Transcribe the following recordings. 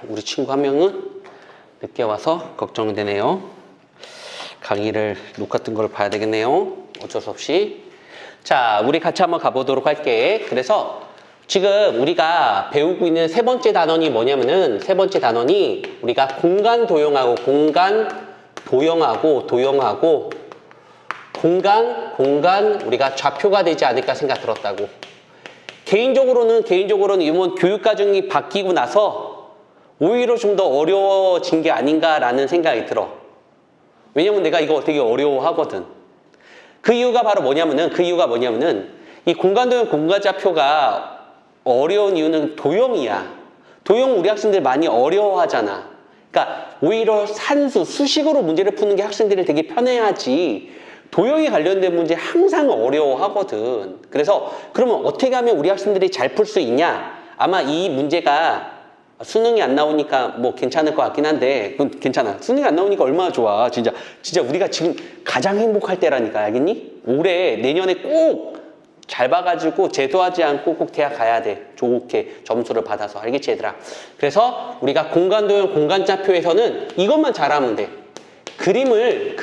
우리 친구 한 명은 늦게 와서 걱정되네요. 강의를 녹화 뜬 걸 봐야 되겠네요. 어쩔 수 없이. 자, 우리 같이 한번 가보도록 할게. 그래서 지금 우리가 배우고 있는 세 번째 단원이 뭐냐면은 세 번째 단원이 우리가 공간 도형하고 공간 우리가 좌표가 되지 않을까 생각 들었다고. 개인적으로는 이번 교육과정이 바뀌고 나서 오히려 좀 더 어려워진 게 아닌가라는 생각이 들어. 왜냐면 내가 이거 되게 어려워하거든. 그 이유가 뭐냐면은 이 공간도형 공간좌표가 어려운 이유는 도형이야. 도형 우리 학생들 많이 어려워하잖아. 그러니까 오히려 산수, 수식으로 문제를 푸는 게 학생들이 되게 편해하지. 도형에 관련된 문제 항상 어려워하거든. 그래서 그러면 어떻게 하면 우리 학생들이 잘 풀 수 있냐? 아마 이 문제가 수능이 안 나오니까 뭐 괜찮을 것 같긴 한데, 그건 괜찮아. 수능이 안 나오니까 얼마나 좋아. 진짜 우리가 지금 가장 행복할 때라니까, 알겠니? 올해, 내년에 꼭 잘 봐가지고 제도하지 않고 꼭 대학 가야 돼. 좋게 점수를 받아서. 알겠지, 얘들아? 그래서 우리가 공간도형 공간좌표에서는 이것만 잘하면 돼. 그림을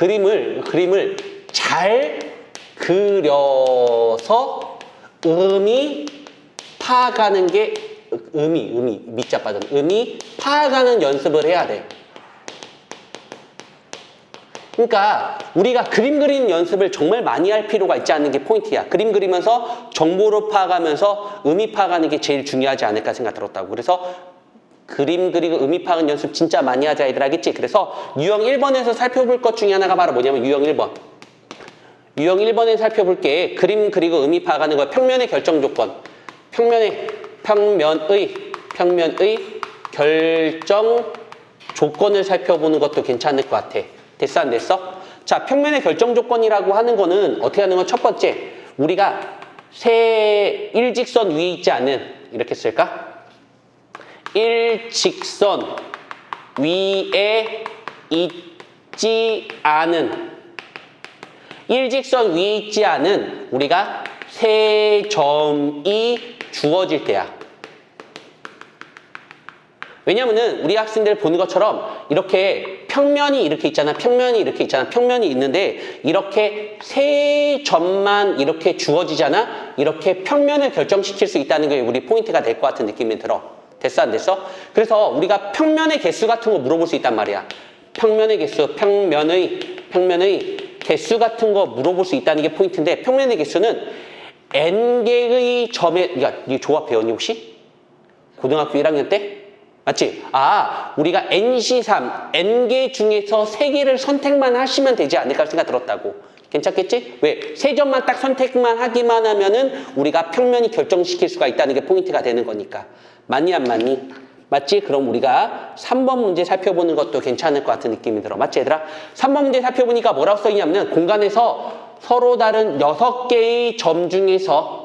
잘 그려서 의미 파악하는 게 미자 빠져. 의미 파악하는 연습을 해야 돼. 그러니까 우리가 그림 그리는 연습을 정말 많이 할 필요가 있지 않는 게 포인트야. 그림 그리면서 정보를 파악하면서 의미 파악하는 게 제일 중요하지 않을까 생각 들었다고. 그래서 그림 그리고 의미 파악하는 연습 진짜 많이 하자, 얘들. 알겠지? 그래서 유형 1번에서 살펴볼 것 중에 하나가 바로 뭐냐면 유형 1번. 유형 1번에 살펴볼게. 그림 그리고 의미 파악하는 거야. 평면의 결정 조건. 평면의 결정 조건을 살펴보는 것도 괜찮을 것 같아. 됐어, 안 됐어? 자, 평면의 결정 조건이라고 하는 거는 어떻게 하는 건 첫 번째, 우리가 세 일직선 위에 있지 않은, 이렇게 쓸까? 일직선 위에 있지 않은, 일직선 위에 있지 않은 우리가 세 점이 주어질 때야. 왜냐면은 우리 학생들 보는 것처럼 이렇게 평면이 이렇게 있잖아. 평면이 있는데 이렇게 세 점만 이렇게 주어지잖아. 이렇게 평면을 결정시킬 수 있다는 게 우리 포인트가 될 것 같은 느낌이 들어. 됐어, 안 됐어? 그래서 우리가 평면의 개수 같은 거 물어볼 수 있단 말이야. 평면의 개수, 평면의 개수 같은 거 물어볼 수 있다는 게 포인트인데, 평면의 개수는 n개의 점에, 그러니까 이거 조합 배웠니 혹시? 고등학교 1학년 때? 맞지? 아, 우리가 NC3, n개 중에서 3개를 선택만 하시면 되지 않을까 생각 들었다고. 괜찮겠지? 왜? 세 점만 딱 선택만 하기만 하면은 우리가 평면이 결정시킬 수가 있다는 게 포인트가 되는 거니까. 맞니, 안 맞니? 맞지? 그럼 우리가 3번 문제 살펴보는 것도 괜찮을 것 같은 느낌이 들어. 맞지, 얘들아? 3번 문제 살펴보니까 뭐라고 써있냐면 공간에서 서로 다른 6개의 점 중에서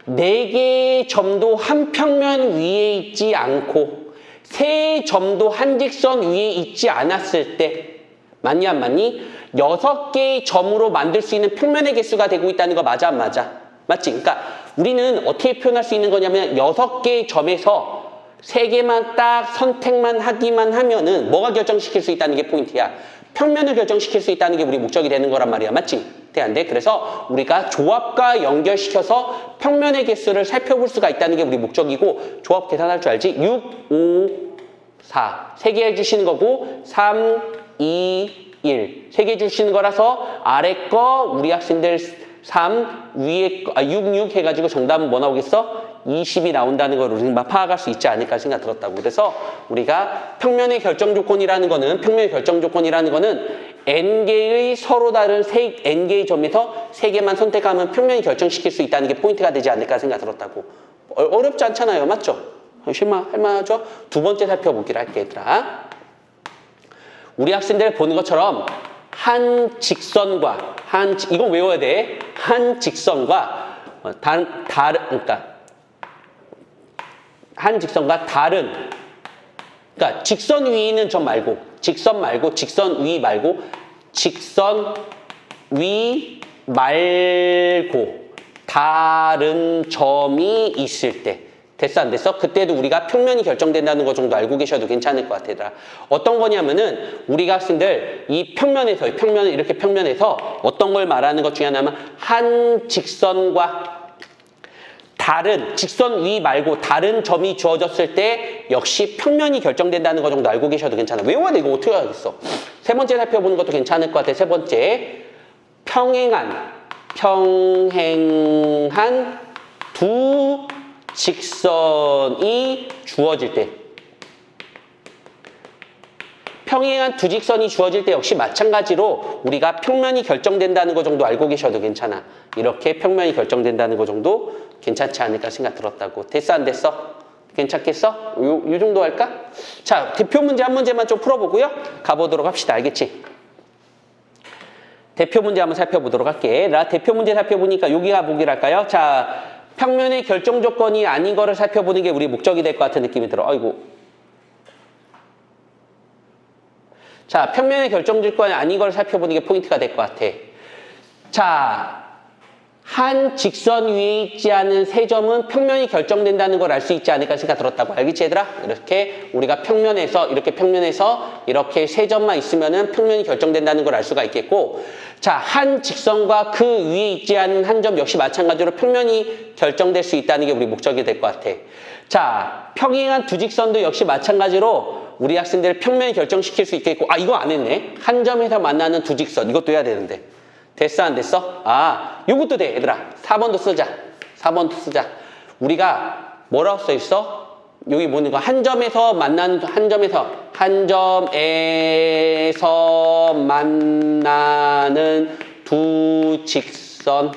4개의 점도 한 평면 위에 있지 않고 3점도 한 직선 위에 있지 않았을 때, 맞니 안 맞니? 6개의 점으로 만들 수 있는 평면의 개수가 되고 있다는 거 맞아 안 맞아? 맞지? 그러니까 우리는 어떻게 표현할 수 있는 거냐면 6개의 점에서 3개만 딱 선택만 하기만 하면은 뭐가 결정시킬 수 있다는 게 포인트야. 평면을 결정시킬 수 있다는 게 우리 목적이 되는 거란 말이야. 맞지? 돼, 안 돼? 그래서 우리가 조합과 연결시켜서 평면의 개수를 살펴볼 수가 있다는 게 우리 목적이고, 조합 계산할 줄 알지? 6, 5, 4. 3개 해주시는 거고, 3, 2, 1. 3개 주시는 거라서 아래 거 우리 학생들 3, 위에 거, 6, 6 해가지고 정답은 뭐 나오겠어? 20이 나온다는 걸 우리가 파악할 수 있지 않을까 생각 들었다고. 그래서 우리가 평면의 결정 조건이라는 거는, n개의 서로 다른 n개의 점에서 3개만 선택하면 평면이 결정시킬 수 있다는 게 포인트가 되지 않을까 생각 들었다고. 어렵지 않잖아요. 맞죠? 할만하죠? 두 번째 살펴보기로 할게, 얘들아. 우리 학생들 보는 것처럼 한 직선과 이건 외워야 돼. 한 직선과 한 직선과 다른, 그러니까 직선 위에 있는 점 말고, 직선 위 말고 다른 점이 있을 때, 됐어 안 됐어? 그때도 우리가 평면이 결정된다는 거 정도 알고 계셔도 괜찮을 것 같아 얘들아. 어떤 거냐면은 우리가 학생들 이 평면에서 이렇게 평면에서 어떤 걸 말하는 것 중에 하나는 한 직선과 다른 직선 위 말고 다른 점이 주어졌을 때 역시 평면이 결정된다는 거 정도 알고 계셔도 괜찮아. 외워야 돼. 이거 어떻게 하겠어? 세 번째 살펴보는 것도 괜찮을 것 같아. 세 번째, 평행한 두 직선이 주어질 때, 평행한 두 직선이 주어질 때 역시 마찬가지로 우리가 평면이 결정된다는 거 정도 알고 계셔도 괜찮아. 이렇게 평면이 결정된다는 거 정도 괜찮지 않을까 생각 들었다고. 됐어 안 됐어? 괜찮겠어? 요 정도 할까? 자, 대표 문제 한 문제만 좀 풀어보고요. 가보도록 합시다. 알겠지? 대표 문제 한번 살펴보도록 할게. 나 대표 문제 살펴보니까 여기가 뭐기랄까요? 자, 평면의 결정 조건이 아닌 거를 살펴보는 게 우리 목적이 될 것 같은 느낌이 들어. 아이고. 자, 평면의 결정 조건이 아닌 걸 살펴보는 게 포인트가 될 것 같아. 자, 한 직선 위에 있지 않은 세 점은 평면이 결정된다는 걸 알 수 있지 않을까 생각 들었다고. 알겠지 얘들아? 이렇게 우리가 평면에서 이렇게 세 점만 있으면은 평면이 결정된다는 걸 알 수가 있겠고, 자, 한 직선과 그 위에 있지 않은 한 점 역시 마찬가지로 평면이 결정될 수 있다는 게 우리 목적이 될 것 같아. 자, 평행한 두 직선도 역시 마찬가지로 우리 학생들 평면이 결정시킬 수 있겠고, 아, 이거 안 했네. 한 점에서 만나는 두 직선, 이것도 해야 되는데. 됐어 안 됐어? 아, 요것도 돼 얘들아. 4번도 쓰자. 4번도 쓰자. 우리가 뭐라고 써 있어? 여기 뭐는 거? 한 점에서 만나는 두 직선.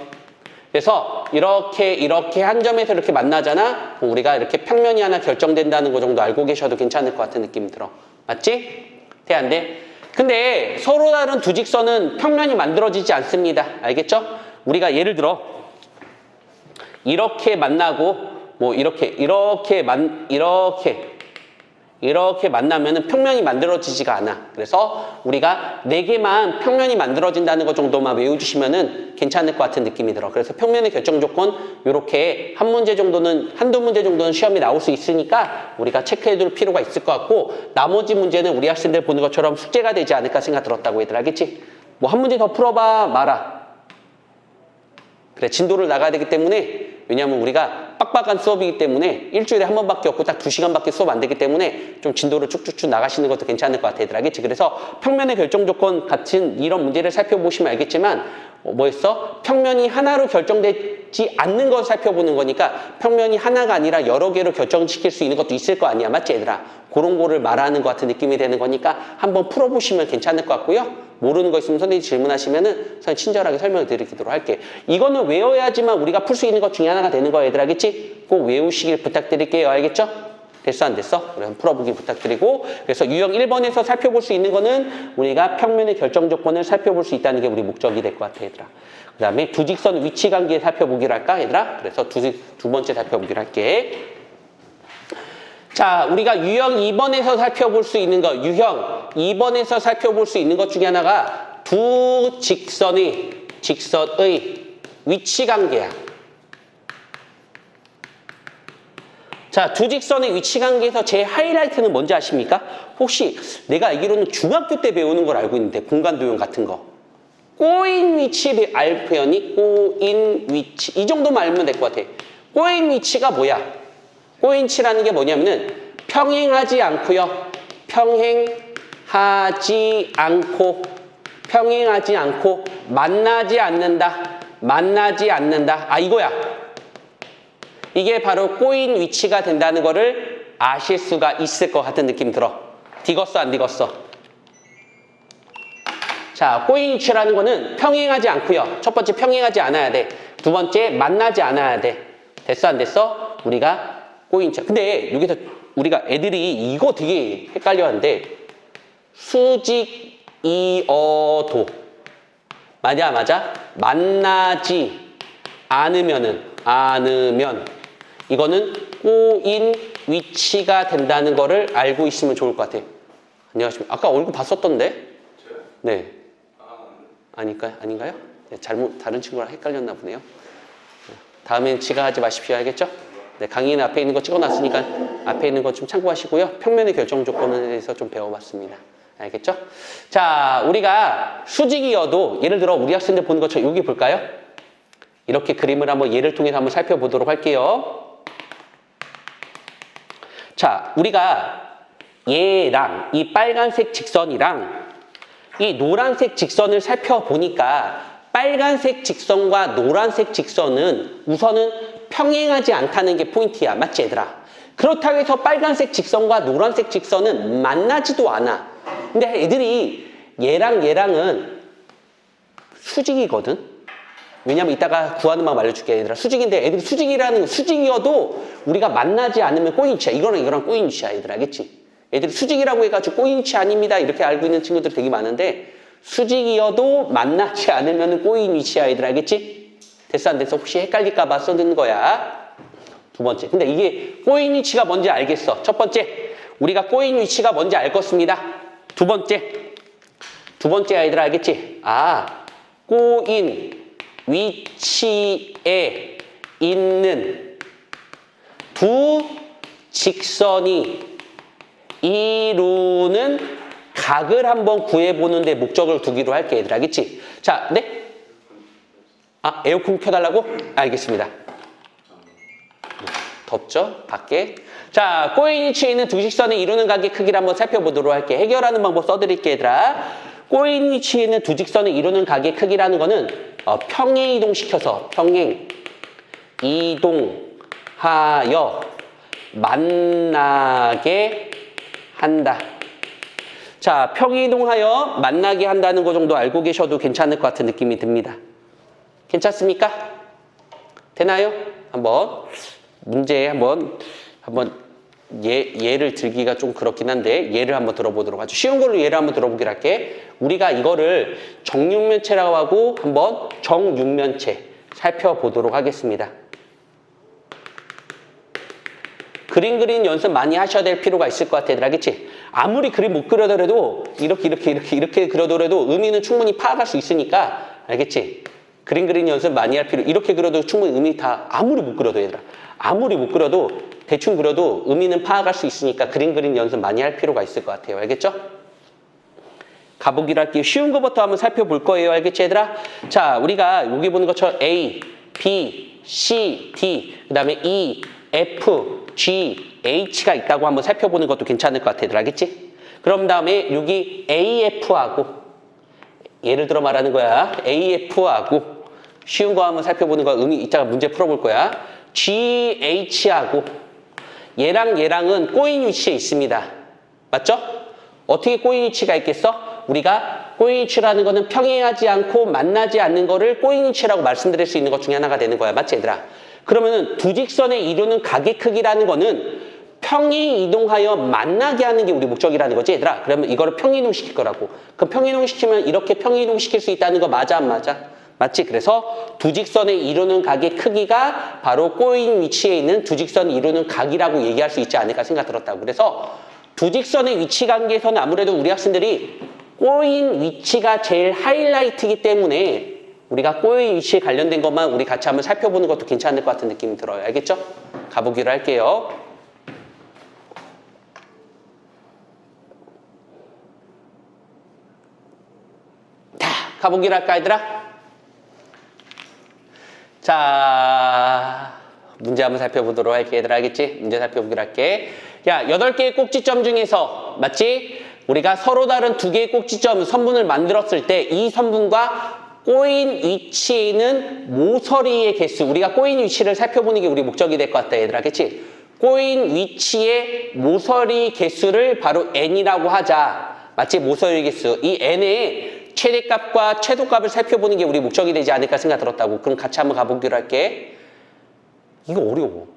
그래서 이렇게 한 점에서 이렇게 만나잖아. 우리가 이렇게 평면이 하나 결정된다는 거 정도 알고 계셔도 괜찮을 것 같은 느낌이 들어. 맞지? 돼 안 돼? 근데 서로 다른 두 직선은 평면이 만들어지지 않습니다. 알겠죠? 우리가 예를 들어 이렇게 만나고 뭐 이렇게 만나면은 평면이 만들어지지가 않아. 그래서 우리가 4개만 평면이 만들어진다는 것 정도만 외워주시면은 괜찮을 것 같은 느낌이 들어. 그래서 평면의 결정 조건 요렇게 한두 문제 정도는 시험에 나올 수 있으니까 우리가 체크해둘 필요가 있을 것 같고, 나머지 문제는 우리 학생들 보는 것처럼 숙제가 되지 않을까 생각 들었다고 얘들 알겠지? 뭐 한 문제 더 풀어봐 마라. 그래, 진도를 나가야 되기 때문에, 왜냐하면 우리가 빡빡한 수업이기 때문에 일주일에 한 번밖에 없고 딱 2시간밖에 수업 안 되기 때문에 좀 진도를 쭉쭉쭉 나가시는 것도 괜찮을 것 같아 얘들 알겠지? 그래서 평면의 결정 조건 같은 이런 문제를 살펴보시면 알겠지만 뭐였어? 평면이 하나로 결정되지 않는 걸 살펴보는 거니까 평면이 하나가 아니라 여러 개로 결정시킬 수 있는 것도 있을 거 아니야. 맞지 얘들아? 그런 거를 말하는 것 같은 느낌이 되는 거니까 한번 풀어보시면 괜찮을 것 같고요. 모르는 거 있으면 선생님이 질문하시면은 선생님 친절하게 설명을 드리도록 할게. 이거는 외워야지만 우리가 풀 수 있는 것 중에 하나가 되는 거야 얘들 알겠지? 꼭 외우시길 부탁드릴게요. 알겠죠? 됐어 안 됐어? 우리 한번 풀어보기 부탁드리고, 그래서 유형 1번에서 살펴볼 수 있는 거는 우리가 평면의 결정 조건을 살펴볼 수 있다는 게 우리 목적이 될 것 같아 얘들아. 그 다음에 두 직선 위치 관계 살펴보기로 할까 얘들아? 그래서 두 번째 살펴보기로 할게. 자, 우리가 유형 2번에서 살펴볼 수 있는 거, 유형 2번에서 살펴볼 수 있는 것 중에 하나가 두 직선의 위치 관계야. 자, 두 직선의 위치 관계에서 제 하이라이트는 뭔지 아십니까? 혹시 내가 알기로는 중학교 때 배우는 걸 알고 있는데, 공간도형 같은 거. 꼬인 위치를 알 표현이 꼬인 위치. 이 정도만 알면 될 것 같아. 꼬인 위치가 뭐야? 꼬인치라는 게 뭐냐면은 평행하지 않고요. 평행하지 않고 만나지 않는다. 아, 이거야. 이게 바로 꼬인 위치가 된다는 거를 아실 수가 있을 것 같은 느낌 들어. 디귿어 안 디귿어? 자, 꼬인 위치라는 거는 평행하지 않고요. 첫 번째 평행하지 않아야 돼. 두 번째 만나지 않아야 돼. 됐어 안 됐어? 우리가 꼬인 위치. 근데 여기서 우리가 애들이 이거 되게 헷갈려 하는데, 수직 이어도 맞아. 만나지 않으면 이거는 꼬인 위치가 된다는 거를 알고 있으면 좋을 것 같아. 안녕하십니까? 아까 얼굴 봤었던데? 네. 아닌가요? 네, 다른 친구랑 헷갈렸나 보네요. 다음엔 지각하지 마십시오. 알겠죠? 네, 강의는 앞에 있는 거 찍어놨으니까 앞에 있는 거 좀 참고하시고요. 평면의 결정 조건에 대해서 좀 배워봤습니다. 알겠죠? 자, 우리가 수직이어도 예를 들어 우리 학생들 보는 것처럼 여기 볼까요? 이렇게 그림을 한번 예를 통해서 한번 살펴보도록 할게요. 자, 우리가 얘랑 이 빨간색 직선이랑 이 노란색 직선을 살펴보니까 빨간색 직선과 노란색 직선은 우선은 평행하지 않다는 게 포인트야. 맞지, 얘들아? 그렇다고 해서 빨간색 직선과 노란색 직선은 만나지도 않아. 근데 애들이 얘랑은 수직이거든? 왜냐면 이따가 구하는 방법 알려줄게, 얘들아. 수직인데 애들이 수직이어도 우리가 만나지 않으면 꼬인치야. 이거랑 꼬인치야, 얘들아. 알겠지? 애들이 수직이라고 해가지고 꼬인치 아닙니다. 이렇게 알고 있는 친구들 되게 많은데 수직이어도 만나지 않으면 꼬인 위치야, 얘들. 알겠지? 됐어, 안 됐어? 혹시 헷갈릴까봐 써둔 거야. 두 번째. 근데 이게 꼬인 위치가 뭔지 알겠어. 첫 번째, 우리가 꼬인 위치가 뭔지 알 것입니다. 두 번째, 아이들 알겠지? 아, 꼬인 위치에 있는 두 직선이 이루는 각을 한번 구해보는데 목적을 두기로 할게, 얘들. 알겠지? 자, 네? 아, 에어컨 켜달라고? 알겠습니다. 덥죠? 밖에. 자, 꼬인 위치에 있는 두 직선을 이루는 각의 크기를 한번 살펴보도록 할게. 해결하는 방법 써드릴게, 얘들아. 꼬인 위치에 있는 두 직선을 이루는 각의 크기라는 거는 평행 이동시켜서 평행 이동하여 만나게 한다. 자, 평행 이동하여 만나게 한다는 거 정도 알고 계셔도 괜찮을 것 같은 느낌이 듭니다. 괜찮습니까? 되나요? 한번 문제 한번 예를 들기가 좀 그렇긴 한데 예를 한번 들어보도록 하죠. 쉬운 걸로 예를 한번 들어보기로 할게. 우리가 이거를 정육면체라고 하고 한번 정육면체 살펴보도록 하겠습니다. 그림 그리는 연습 많이 하셔야 될 필요가 있을 것 같아, 얘들아. 알겠지? 아무리 그림 못 그려더라도 이렇게 그려더라도 의미는 충분히 파악할 수 있으니까. 알겠지? 그림 그리는 연습 많이 할 필요. 이렇게 그려도 충분히 의미 다 아무리 못 그려도, 얘들아. 아무리 못 그려도 대충 그려도 의미는 파악할 수 있으니까 그림 그리는 연습 많이 할 필요가 있을 것 같아요. 알겠죠? 가보기로 할게요. 쉬운 것부터 한번 살펴볼 거예요. 알겠지, 얘들아? 자, 우리가 여기 보는 것처럼 A, B, C, D, 그 다음에 E, F, G, H가 있다고 한번 살펴보는 것도 괜찮을 것 같아, 얘들아. 알겠지? 그럼 다음에 여기 AF하고 예를 들어 말하는 거야. AF하고 쉬운 거 한번 살펴보는 거야. 이따가 문제 풀어볼 거야. GH하고 얘랑은 꼬인 위치에 있습니다. 맞죠? 어떻게 꼬인 위치가 있겠어? 우리가 꼬인 위치라는 거는 평행하지 않고 만나지 않는 거를 꼬인 위치라고 말씀드릴 수 있는 것 중에 하나가 되는 거야. 맞지, 얘들아? 그러면은 두 직선에 이루는 각의 크기라는 거는 평행 이동하여 만나게 하는 게 우리 목적이라는 거지, 얘들아. 그러면 이거를 평행 이동시킬 거라고. 그럼 평행 이동시키면 이렇게 평행 이동시킬 수 있다는 거 맞아, 안 맞아? 맞지? 그래서 두 직선에 이루는 각의 크기가 바로 꼬인 위치에 있는 두 직선을 이루는 각이라고 얘기할 수 있지 않을까 생각 들었다고. 그래서 두 직선의 위치 관계에서는 아무래도 우리 학생들이 꼬인 위치가 제일 하이라이트이기 때문에 우리가 꼬인 위치에 관련된 것만 우리 같이 한번 살펴보는 것도 괜찮을 것 같은 느낌이 들어요. 알겠죠? 가보기로 할게요. 자, 가보기로 할까, 얘들아? 자, 문제 한번 살펴보도록 할게, 얘들아. 알겠지? 문제 살펴보기로 할게. 야, 8개의 꼭지점 중에서, 맞지? 우리가 서로 다른 2개의 꼭지점 선분을 만들었을 때 이 선분과 꼬인 위치에 있는 모서리의 개수, 우리가 꼬인 위치를 살펴보는 게 우리 목적이 될 것 같다, 얘들아. 그치? 꼬인 위치의 모서리 개수를 바로 n이라고 하자. 맞지? 모서리 개수. 이 n의 최대값과 최소값을 살펴보는 게 우리 목적이 되지 않을까 생각 들었다고. 그럼 같이 한번 가보기로 할게. 이거 어려워.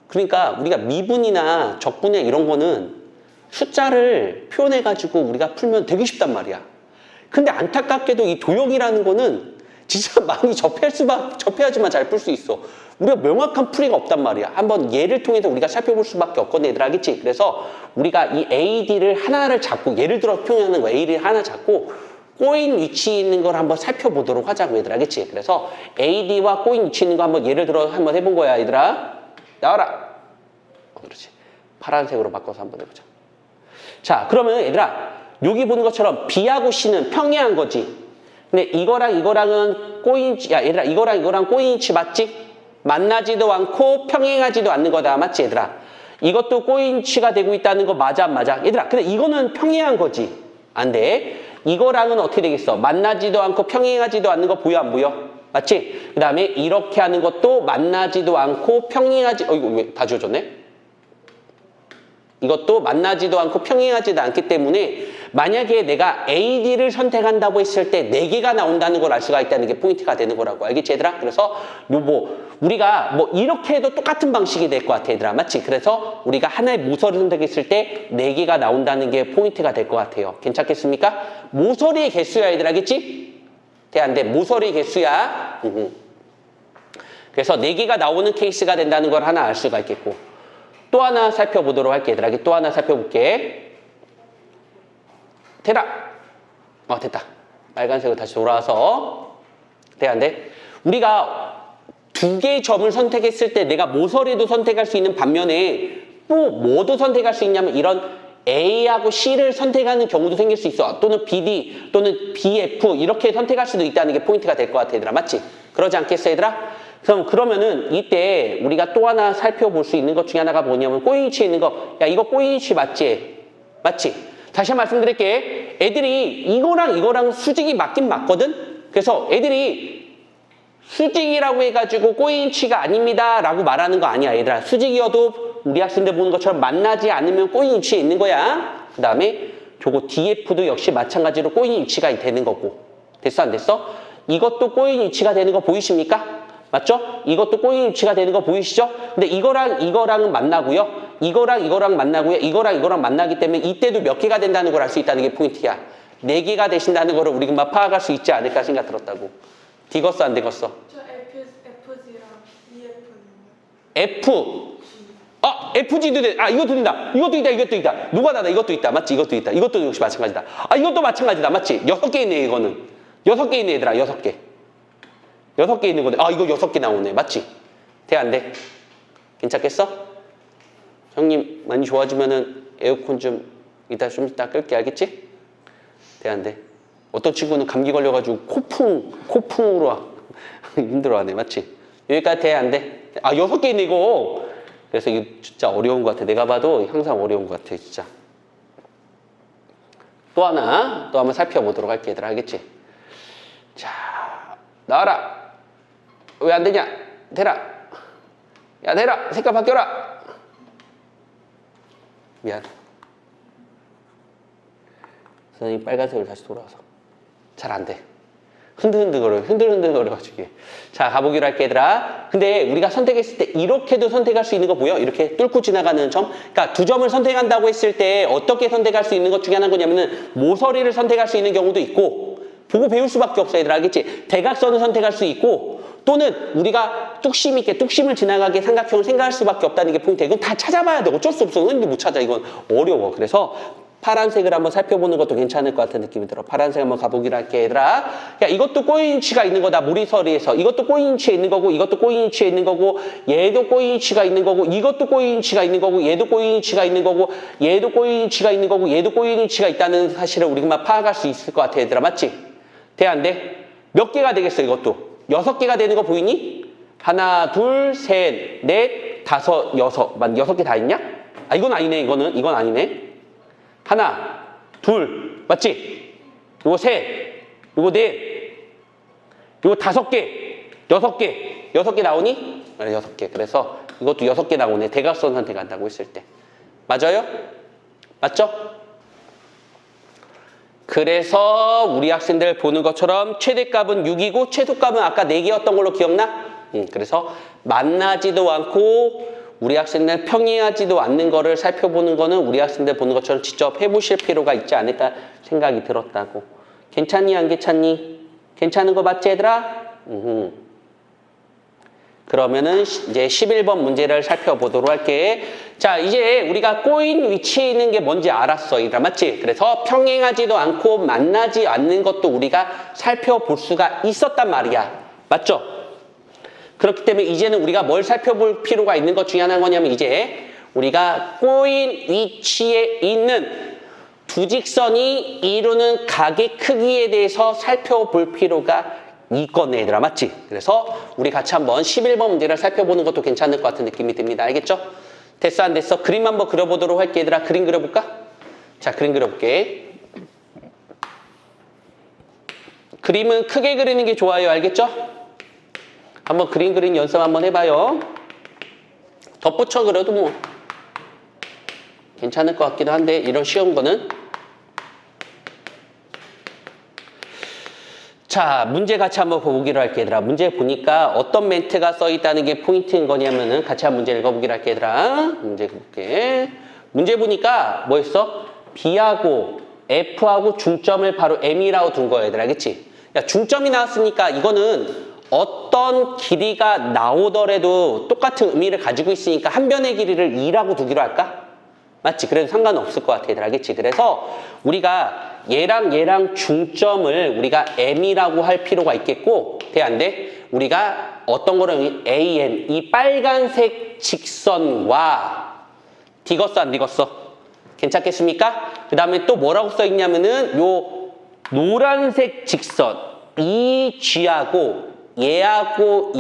그러니까 우리가 미분이나 적분이나 이런 거는 숫자를 표현해가지고 우리가 풀면 되게 쉽단 말이야. 근데 안타깝게도 이 도형이라는 거는 진짜 많이 접해야지만 잘 풀 수 있어. 우리가 명확한 풀이가 없단 말이야. 한번 예를 통해서 우리가 살펴볼 수밖에 없거든, 얘들아. 알겠지? 그래서 우리가 이 AD를 하나를 잡고, 예를 들어 표현하는 거야. AD를 하나 잡고 꼬인 위치에 있는 걸 한번 살펴보도록 하자고, 얘들아. 알겠지? 그래서 AD와 꼬인 위치에 있는 거 한번 예를 들어 한번 해본 거야, 얘들아. 나와라. 그렇지. 파란색으로 바꿔서 한번 해보자. 자, 그러면 얘들아, 여기 보는 것처럼 B하고 C는 평행한 거지. 근데 이거랑 이거랑은 꼬인치, 야, 얘들아, 이거랑 이거랑 꼬인치 맞지? 만나지도 않고 평행하지도 않는 거다. 맞지, 얘들아? 이것도 꼬인치가 되고 있다는 거 맞아, 안 맞아? 얘들아, 근데 이거는 평행한 거지. 안 돼. 이거랑은 어떻게 되겠어? 만나지도 않고 평행하지도 않는 거 보여, 안 보여? 맞지? 그 다음에 이렇게 하는 것도 만나지도 않고 평행하지, 이거 왜 다 지워졌네? 이것도 만나지도 않고 평행하지도 않기 때문에 만약에 내가 AD를 선택한다고 했을 때 4개가 나온다는 걸 알 수가 있다는 게 포인트가 되는 거라고. 알겠지, 얘들아? 그래서 우리가 이렇게 해도 똑같은 방식이 될 것 같아, 얘들아. 맞지? 그래서 우리가 하나의 모서리를 선택했을 때 4개가 나온다는 게 포인트가 될 것 같아요. 괜찮겠습니까? 모서리의 개수야, 얘들아. 알겠지? 돼, 안 돼? 모서리 개수야. 그래서 4개가 나오는 케이스가 된다는 걸 하나 알 수가 있겠고. 또 하나 살펴보도록 할게, 얘들아. 또 하나 살펴볼게. 되라. 됐다. 빨간색으로 다시 돌아와서. 돼, 안 돼? 우리가 2개의 점을 선택했을 때 내가 모서리도 선택할 수 있는 반면에 또 뭐도 선택할 수 있냐면 이런 A하고 C를 선택하는 경우도 생길 수 있어. 또는 BD, 또는 BF 이렇게 선택할 수도 있다는 게 포인트가 될 것 같아, 얘들아. 맞지? 그러지 않겠어, 얘들아? 그러면은 이때 우리가 또 하나 살펴볼 수 있는 것 중에 하나가 뭐냐면 꼬인치에 있는 거. 야, 이거 꼬인치 맞지? 맞지? 다시 한번 말씀드릴게. 애들이 이거랑 이거랑 수직이 맞긴 맞거든? 그래서 애들이 수직이라고 해가지고 꼬인치가 아닙니다 라고 말하는 거 아니야, 얘들아. 수직이어도 우리 학생들 보는 것처럼 만나지 않으면 꼬인치에 있는 거야. 그 다음에 저거 DF도 역시 마찬가지로 꼬인치가 되는 거고. 됐어, 안 됐어? 이것도 꼬인치가 되는 거 보이십니까? 맞죠? 이것도 꼬인 위치가 되는 거 보이시죠? 근데 이거랑 이거랑은 만나고요. 이거랑 이거랑 만나고요. 이거랑 이거랑 만나기 때문에 이때도 몇 개가 된다는 걸 알 수 있다는 게 포인트야. 4개가 되신다는 거를 우리가 막 파악할 수 있지 않을까 생각 들었다고. 되겠어, 안 되겠어? 저 FG랑 EF는요? F. FG도 돼. 이것도 된다. 이것도 있다. 이것도 있다. 누가 나다. 이것도 있다. 맞지? 이것도 있다. 이것도 역시 마찬가지다. 이것도 마찬가지다. 맞지? 6개 있네, 이거는. 6개 있네, 얘들아. 6개. 6개 있는 건데, 이거 6개 나오네. 맞지? 돼, 안 돼? 괜찮겠어? 형님, 많이 좋아지면은 에어컨 좀 이따 끌게. 알겠지? 돼, 안 돼? 어떤 친구는 감기 걸려가지고 코풍으로 힘들어하네. 맞지? 여기까지 돼, 안 돼? 6개 있네, 이거. 그래서 이게 진짜 어려운 것 같아. 내가 봐도 항상 어려운 것 같아, 진짜. 또 한번 살펴보도록 할게, 얘들아. 알겠지? 자, 나와라. 왜 안 되냐? 대라. 야, 대라. 색깔 바뀌어라. 미안. 선생님 빨간색으로 다시 돌아와서. 잘 안 돼. 흔들흔들거려가지고. 자, 가보기로 할게, 얘들아. 근데 우리가 선택했을 때 이렇게도 선택할 수 있는 거 보여? 이렇게 뚫고 지나가는 점? 그러니까 2점을 선택한다고 했을 때 어떻게 선택할 수 있는 것 중에 하나는 뭐냐면은 모서리를 선택할 수 있는 경우도 있고 보고 배울 수밖에 없어, 얘들아. 알겠지? 대각선을 선택할 수 있고 또는 우리가 뚝심 있게 뚝심을 지나가게 삼각형을 생각할 수밖에 없다는 게 포인트야. 이건 다 찾아봐야 돼. 어쩔 수 없어. 근데 못 찾아. 이건 어려워. 그래서 파란색을 한번 살펴보는 것도 괜찮을 것 같은 느낌이 들어. 파란색 한번 가보기로 할게, 얘들아. 야, 이것도 꼬인치가 있는 거다. 모리서리에서. 이것도 꼬인치에 있는 거고, 이것도 꼬인치에 있는 거고, 얘도 꼬인치가 있는 거고, 이것도 꼬인치가 있는 거고, 얘도 꼬인치가 있는 거고, 얘도 꼬인치가 있는 거고, 얘도 꼬인치가 있다는 사실을 우리가 파악할 수 있을 것 같아, 얘들아. 맞지? 돼, 안 돼? 몇 개가 되겠어, 이것도? 6개가 되는 거 보이니? 하나, 둘, 셋, 넷, 다섯, 여섯. 6개 다 있냐? 이건 아니네, 이건 아니네. 하나, 둘, 맞지? 요거 셋, 요거 넷, 요거 5개, 6개. 6개 나오니? 6개. 그래서 이것도 6개 나오네. 대각선 선택한다고 했을 때. 맞아요? 맞죠? 그래서 우리 학생들 보는 것처럼 최대값은 6이고 최소값은 아까 4개였던 걸로 기억나? 그래서 만나지도 않고 우리 학생들 평이하지도 않는 거를 살펴보는 거는 우리 학생들 보는 것처럼 직접 해보실 필요가 있지 않을까 생각이 들었다고. 괜찮니, 안 괜찮니? 괜찮은 거 맞지, 얘들아? 그러면은 이제 11번 문제를 살펴보도록 할게. 자, 이제 우리가 꼬인 위치에 있는 게 뭔지 알았어, 얘들아. 맞지? 그래서 평행하지도 않고 만나지 않는 것도 우리가 살펴볼 수가 있었단 말이야. 맞죠? 그렇기 때문에 이제는 우리가 뭘 살펴볼 필요가 있는 것 중에 하나는 뭐냐면 이제 우리가 꼬인 위치에 있는 두 직선이 이루는 각의 크기에 대해서 살펴볼 필요가 있거든 얘들아. 맞지? 그래서 우리 같이 한번 11번 문제를 살펴보는 것도 괜찮을 것 같은 느낌이 듭니다. 알겠죠? 됐어 안 됐어? 그림 한번 그려보도록 할게 얘들아. 그림 그려볼까? 자, 그림 그려볼게. 그림은 크게 그리는 게 좋아요. 알겠죠? 한번 그림 그리는 연습 한번 해봐요. 덧붙여 그려도 뭐 괜찮을 것 같기도 한데 이런 쉬운 거는. 자, 문제 같이 한번 보기로 할게 얘들아. 문제 보니까 어떤 멘트가 써있다는 게 포인트인 거냐면은 같이 한번 문제 읽어보기로 할게 얘들아. 문제 볼게. 문제 보니까 뭐였어? B하고 F하고 중점을 바로 M이라고 둔 거야 얘들아. 알겠지? 야, 중점이 나왔으니까 이거는 어떤 길이가 나오더라도 똑같은 의미를 가지고 있으니까 한 변의 길이를 2라고 두기로 할까? 맞지? 그래도 상관은 없을 것 같아 얘들아. 알겠지? 그래서 우리가 얘랑 중점을 우리가 M이라고 할 필요가 있겠고, 돼 안 돼? 우리가 어떤 거를 AN, 이 빨간색 직선과 디귿어 안 디귿어? 괜찮겠습니까? 그 다음에 또 뭐라고 써 있냐면은 요 노란색 직선, 이 G하고 얘하고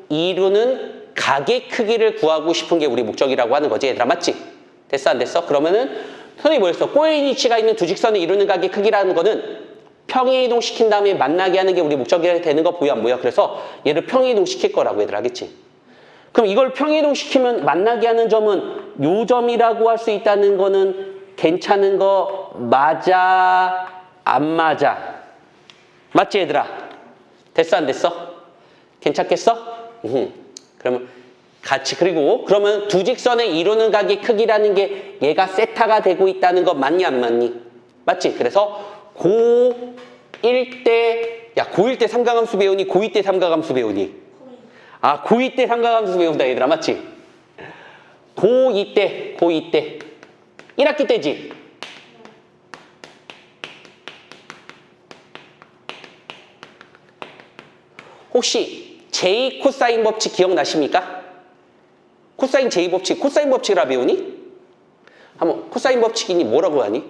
이루는 각의 크기를 구하고 싶은 게 우리 목적이라고 하는 거지 얘들아. 맞지? 됐어 안 됐어? 그러면은 선생님이 뭐였어? 꼬인 위치가 있는 두 직선을 이루는 각의 크기라는 거는 평행이동 시킨 다음에 만나게 하는 게 우리 목적이 되는 거 보여 안 보여? 그래서 얘를 평행이동 시킬 거라고 얘들아. 알겠지? 그럼 이걸 평행이동 시키면 만나게 하는 점은 요 점이라고 할 수 있다는 거는 괜찮은 거 맞아? 안 맞아? 맞지 얘들아? 됐어 안 됐어? 괜찮겠어? 그러면 같이 그러면 두 직선에 이루는 각의 크기라는 게 얘가 세타가 되고 있다는 거 맞니 안 맞니? 맞지? 그래서 고1 때 고1 때 삼각함수 배우니 고2 때 삼각함수 배우니? 아 고2 때 삼각함수 배운다 얘들아. 맞지? 고2 때 1학기 때지? 혹시 J 코사인 법칙 기억나십니까? 코사인 J 법칙, 코사인 법칙이라 배우니? 한번 코사인 법칙이니 뭐라고 하니?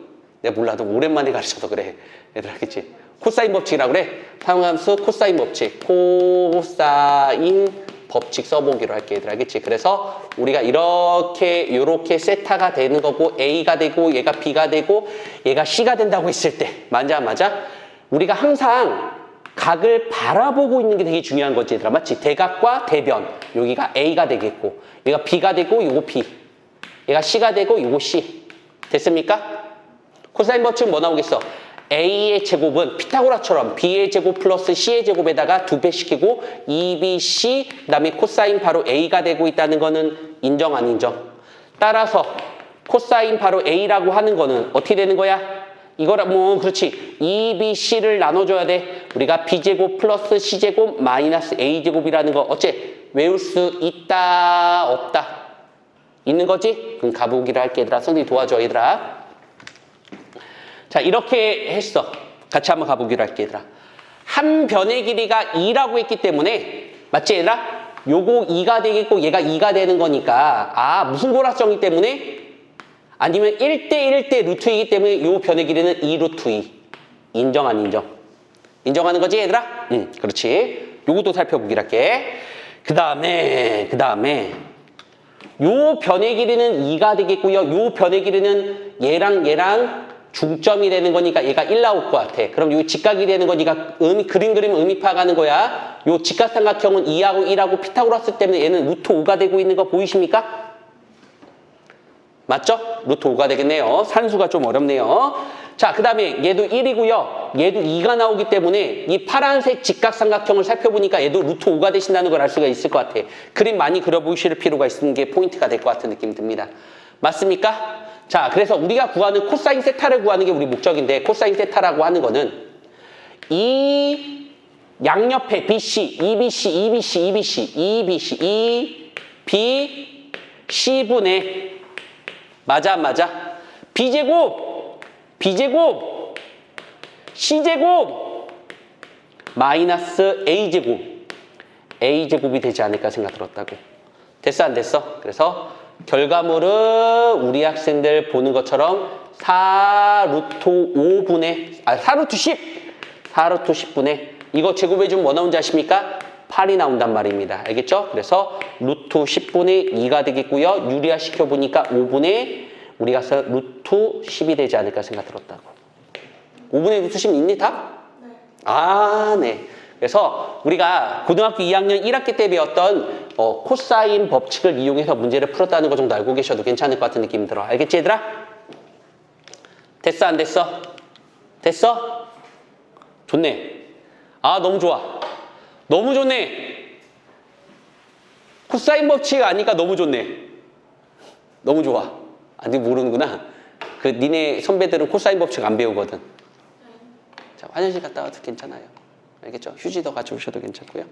내가 몰라. 너 오랜만에 가르쳐서 그래. 얘들 알겠지? 코사인 법칙이라고 그래. 사용함수 코사인 법칙. 코사인 법칙 써보기로 할게. 얘들 알겠지? 그래서 우리가 요렇게 세타가 되는 거고 A가 되고 얘가 B가 되고 얘가 C가 된다고 했을 때 맞아? 우리가 항상 각을 바라보고 있는 게 되게 중요한 거지 얘들아. 맞지? 대각과 대변. 여기가 A가 되겠고 얘가 B가 되고 요거 B. 얘가 C가 되고 요거 C. 됐습니까? 코사인 법칙은 뭐 나오겠어? A의 제곱은 피타고라처럼 B의 제곱 플러스 C의 제곱에다가 2배 시키고 2BC 그 다음에 코사인 바로 A가 되고 있다는 거는 인정 안 인정? 따라서 코사인 바로 A라고 하는 거는 어떻게 되는 거야? 이거라 그렇지. 2BC를 나눠줘야 돼. 우리가 B제곱 플러스 C제곱 마이너스 A제곱이라는 거 어째? 외울 수 있다 없다? 있는 거지? 그럼 가보기로 할게 얘들아. 선생님 도와줘 얘들아. 자 이렇게 했어. 같이 한번 가보기로 할게 얘들아. 한 변의 길이가 2라고 했기 때문에 맞지 얘들아? 요거 2가 되겠고 얘가 2가 되는 거니까 무슨 고락정이기 때문에 아니면 1대 루트이기 때문에 요 변의 길이는 2루트 2. 인정 안 인정? 인정하는 거지 얘들아? 그렇지. 요것도 살펴보기로 할게. 그 다음에 요 변의 길이는 2가 되겠고요. 요 변의 길이는 얘랑 중점이 되는 거니까 얘가 1 나올 것 같아. 그럼 요 직각이 되는 거니까 그림 그리면 의미 파악하는 거야. 요 직각삼각형은 2하고 1하고 피타고라스 때문에 얘는 루트 5가 되고 있는 거 보이십니까? 맞죠? 루트 5가 되겠네요. 산수가 좀 어렵네요. 자, 그 다음에 얘도 1이고요. 얘도 2가 나오기 때문에 이 파란색 직각삼각형을 살펴보니까 얘도 루트 5가 되신다는 걸 알 수가 있을 것 같아. 그림 많이 그려보실 필요가 있는 게 포인트가 될 것 같은 느낌이 듭니다. 맞습니까? 자, 그래서 우리가 구하는 코사인 세타를 구하는 게 우리 목적인데 코사인 세타라고 하는 거는 이 양옆에 BC, EBC, C분의 맞아? B제곱, C제곱, 마이너스 A제곱이 되지 않을까 생각 들었다고. 됐어 안 됐어? 그래서 결과물은 우리 학생들 보는 것처럼 4루트 5분의 4루트 10! 4루트 10분의 이거 제곱해주면 뭐 나온지 아십니까? 8이 나온단 말입니다. 알겠죠? 그래서 루트 10분의 2가 되겠고요. 유리화 시켜보니까 5분의 우리가 루트 10이 되지 않을까 생각 들었다고. 5분의 루트 10 있니 다? 네. 아, 네. 그래서 우리가 고등학교 2학년 1학기 때 배웠던 코사인 법칙을 이용해서 문제를 풀었다는 거 정도 알고 계셔도 괜찮을 것 같은 느낌이 들어. 알겠지 얘들아? 됐어 안 됐어? 됐어? 좋네. 아 너무 좋아. 너무 좋네. 코사인 법칙 아니까 너무 좋네. 너무 좋아. 아직 모르는구나. 그 니네 선배들은 코사인 법칙 안 배우거든. 자 화장실 갔다 와도 괜찮아요. 알겠죠? 휴지도 가져오셔도 괜찮고요.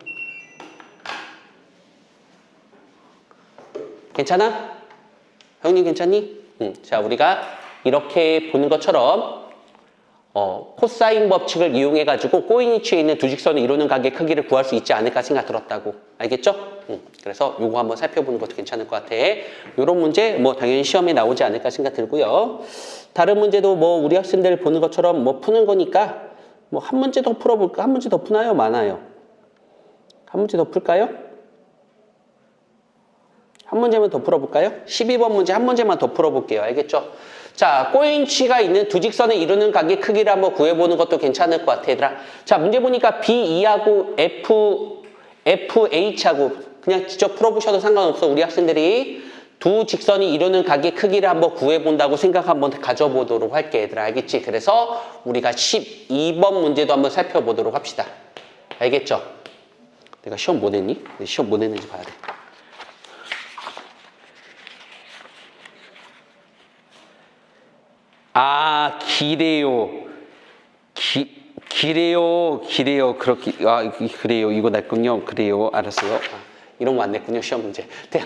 괜찮아? 형님 괜찮니? 응. 자 우리가 이렇게 보는 것처럼 코사인 법칙을 이용해가지고 꼬인위치에 있는 두 직선을 이루는 각의 크기를 구할 수 있지 않을까 생각 들었다고. 알겠죠? 그래서 요거 한번 살펴보는 것도 괜찮을 것 같아. 요런 문제 뭐 당연히 시험에 나오지 않을까 생각 들고요. 다른 문제도 뭐 우리 학생들 보는 것처럼 뭐 푸는 거니까 뭐 한 문제 더 풀어볼까? 한 문제 더 푸나요? 많아요? 한 문제 더 풀까요? 한 문제만 더 풀어볼까요? 12번 문제 한 문제만 더 풀어볼게요. 알겠죠? 자, 꼬인치가 있는 두 직선을 이루는 각의 크기를 한번 구해보는 것도 괜찮을 것 같아, 얘들아. 자, 문제 보니까 B2하고 FH하고 그냥 직접 풀어보셔도 상관없어. 우리 학생들이 두 직선이 이루는 각의 크기를 한번 구해본다고 생각 한번 가져보도록 할게, 얘들아. 알겠지? 그래서 우리가 12번 문제도 한번 살펴보도록 합시다. 알겠죠? 내가 시험 뭐 냈니? 시험 뭐 냈는지 봐야 돼. 아, 기래요. 기래요. 그렇게, 그래요. 이거 냈군요. 그래요. 알았어요. 이런 거 안 냈군요. 시험 문제. 네.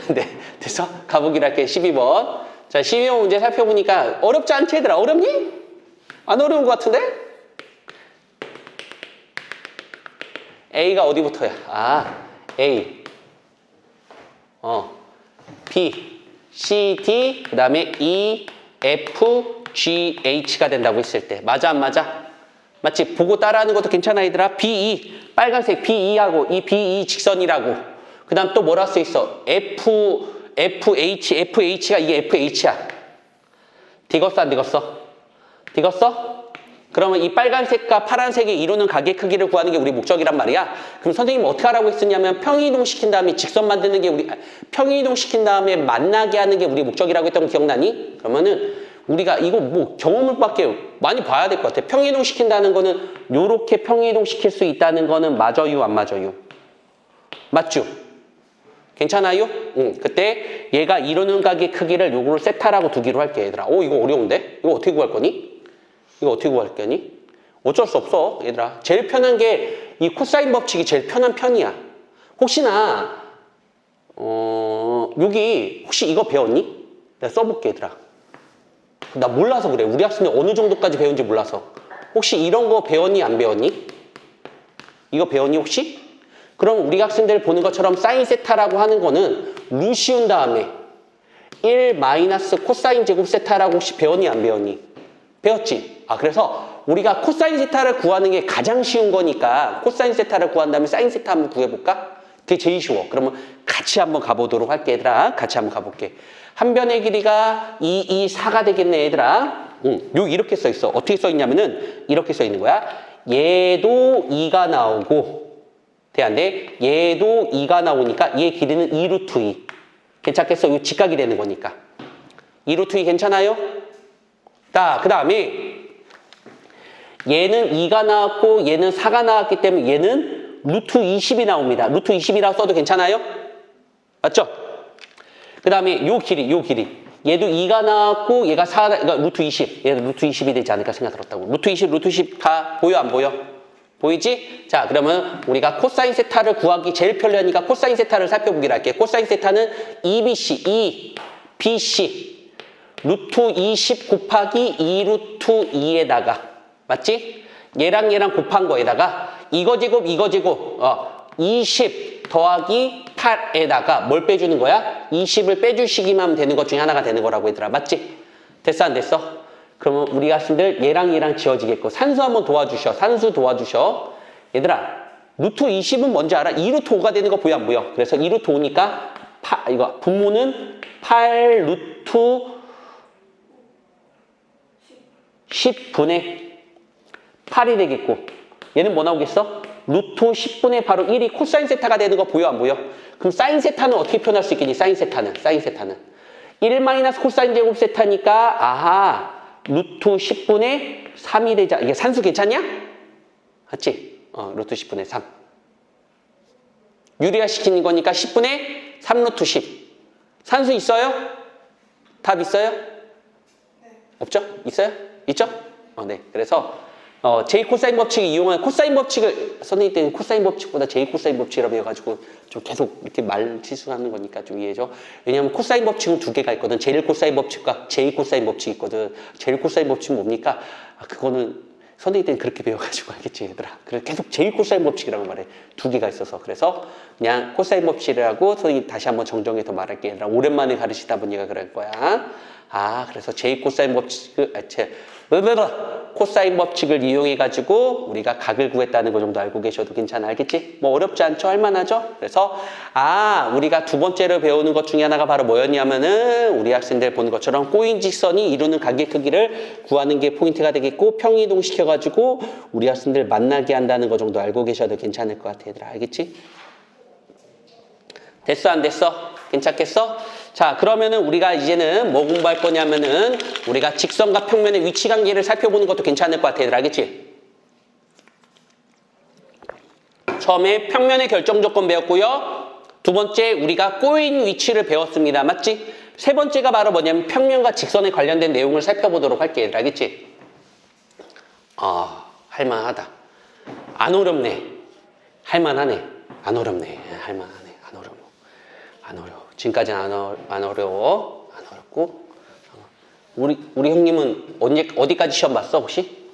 됐어? 가보기로 할게. 12번. 자, 12번 문제 살펴보니까 어렵지 않지, 얘들아? 어렵니? 안 어려운 것 같은데? A가 어디부터야? A. B, C, D, 그 다음에 E, F, G, H가 된다고 했을 때. 맞아, 안 맞아? 맞지? 보고 따라하는 것도 괜찮아, 얘들아. BE, 빨간색 BE하고 이 BE 직선이라고. 그 다음 또 뭐라 할 수 있어? FH가 이게 FH야. 디귿어, 안 디귿어? 디귿어? 그러면 이 빨간색과 파란색이 이루는 각의 크기를 구하는 게 우리 목적이란 말이야. 그럼 선생님은 어떻게 하라고 했었냐면 평이동시킨 다음에 직선 만드는 게 평이동시킨 다음에 만나게 하는 게 우리 목적이라고 했던 거 기억나니? 그러면은 우리가 이거 뭐 경험을밖에 많이 봐야 될 것 같아. 평이동시킨다는 거는 요렇게 평이동시킬 수 있다는 거는 맞아요, 안 맞아요? 맞죠? 괜찮아요? 그때 얘가 이루는 각의 크기를 요거를 세타라고 두기로 할게, 얘들아. 이거 어려운데? 이거 어떻게 구할 거니? 이거 어떻게 구할 거니? 어쩔 수 없어, 얘들아. 제일 편한 게 이 코사인 법칙이 제일 편한 편이야. 혹시나 여기 혹시 이거 배웠니? 내가 써볼게, 얘들아. 나 몰라서 그래. 우리 학생이 어느 정도까지 배운지 몰라서. 혹시 이런 거 배웠니? 안 배웠니? 이거 배웠니 혹시? 그럼 우리 학생들 보는 것처럼 사인 세타라고 하는 거는 루 씌운 다음에 1 마이너스 코사인 제곱 세타라고 혹시 배웠니? 안 배웠니? 배웠지? 그래서 우리가 코사인 세타를 구하는 게 가장 쉬운 거니까 코사인 세타를 구한 다음에 사인 세타 한번 구해볼까? 그게 제일 쉬워. 그러면 같이 한번 가보도록 할게, 얘들아. 같이 한번 가볼게. 한 변의 길이가 4가 되겠네, 얘들아. 이렇게 써 있어. 어떻게 써 있냐면은 이렇게 써 있는 거야. 얘도 2가 나오고 돼안돼? 얘도 2가 나오니까 얘 길이는 2루트 2. 괜찮겠어? 이거 직각이 되는 거니까. 2루트 2 괜찮아요? 자, 그 다음에 얘는 2가 나왔고 얘는 4가 나왔기 때문에 얘는 루트 20이 나옵니다. 루트 20이라고 써도 괜찮아요? 맞죠? 그 다음에 요 길이. 얘도 2가 나왔고 얘가 4, 그러니까 루트 20. 얘는 루트 20이 되지 않을까 생각 들었다고. 루트 20 다 보여, 안 보여? 보이지? 자, 그러면 우리가 코사인 세타를 구하기 제일 편리하니까 코사인 세타를 살펴보기로 할게. 코사인 세타는 2BC, 2BC 루트 20 곱하기 2루트 2에다가 맞지? 얘랑 곱한 거에다가 이거 제곱 20 더하기 8에다가 뭘 빼주는 거야? 20을 빼주시기만 하면 되는 것 중에 하나가 되는 거라고 얘들아. 맞지? 됐어 안 됐어? 그러면 우리 학생들 얘랑 얘랑 지워지겠고 산수 한번 도와주셔. 산수 도와주셔. 얘들아 루트 20은 뭔지 알아? 2루트 5가 되는 거 보여 안 보여? 그래서 2루트 5니까 이거 분모는 8 루트 10분의 8이 되겠고 얘는 뭐 나오겠어? 루트 10분의 바로 1이 코사인 세타가 되는 거 보여 안 보여? 그럼 사인 세타는 어떻게 표현할 수 있겠니? 사인 세타는 1 마이너스 코사인 제곱 세타니까 아하 루트 10분의 3이 되자. 이게 산수 괜찮냐? 맞지? 루트 10분의 3 유리화 시키는 거니까 10분의 3 루트 10 산수 있어요? 답 있어요? 없죠? 있어요? 있죠? 네. 그래서 제 코사인 법칙을 이용한 코사인 법칙을 선생님 때는 코사인 법칙보다 제 코사인 법칙이라고 해가지고 좀 계속 이렇게 말 실수하는 거니까 좀 이해해줘. 왜냐하면 코사인 법칙은 두 개가 있거든. 제1 코사인 법칙과 제2 코사인 법칙이 있거든. 제1 코사인 법칙은 뭡니까? 그거는 선생님 때는 그렇게 배워가지고 알겠지 얘들아. 그래서 계속 제1 코사인 법칙이라고 말해. 두 개가 있어서. 그래서 그냥 코사인 법칙이라고 선생님 다시 한번 정정해서 말할게 얘들아. 오랜만에 가르치다 보니까 그럴 거야. 그래서 제2 코사인 법칙을 코사인 법칙을 이용해가지고 우리가 각을 구했다는 거 정도 알고 계셔도 괜찮아. 알겠지? 뭐 어렵지 않죠? 할만하죠? 그래서 우리가 두 번째로 배우는 것 중에 하나가 바로 뭐였냐면은 우리 학생들 보는 것처럼 꼬인 직선이 이루는 각의 크기를 구하는 게 포인트가 되겠고 평이동 시켜가지고 우리 학생들 만나게 한다는 거 정도 알고 계셔도 괜찮을 것 같아 얘들아. 알겠지? 됐어 안 됐어? 괜찮겠어? 자 그러면은 우리가 이제는 뭐 공부할 거냐면은 우리가 직선과 평면의 위치 관계를 살펴보는 것도 괜찮을 것 같아 얘들아. 알겠지? 처음에 평면의 결정 조건 배웠고요. 두 번째 우리가 꼬인 위치를 배웠습니다. 맞지? 세 번째가 바로 뭐냐면 평면과 직선에 관련된 내용을 살펴보도록 할게 얘들아. 알겠지? 할만하다. 안 어렵네. 할만하네. 안 어렵네. 할만하네. 안 어려워. 지금까지는 안 어려워. 안 어렵고. 우리 형님은 어디까지 시험 봤어 혹시?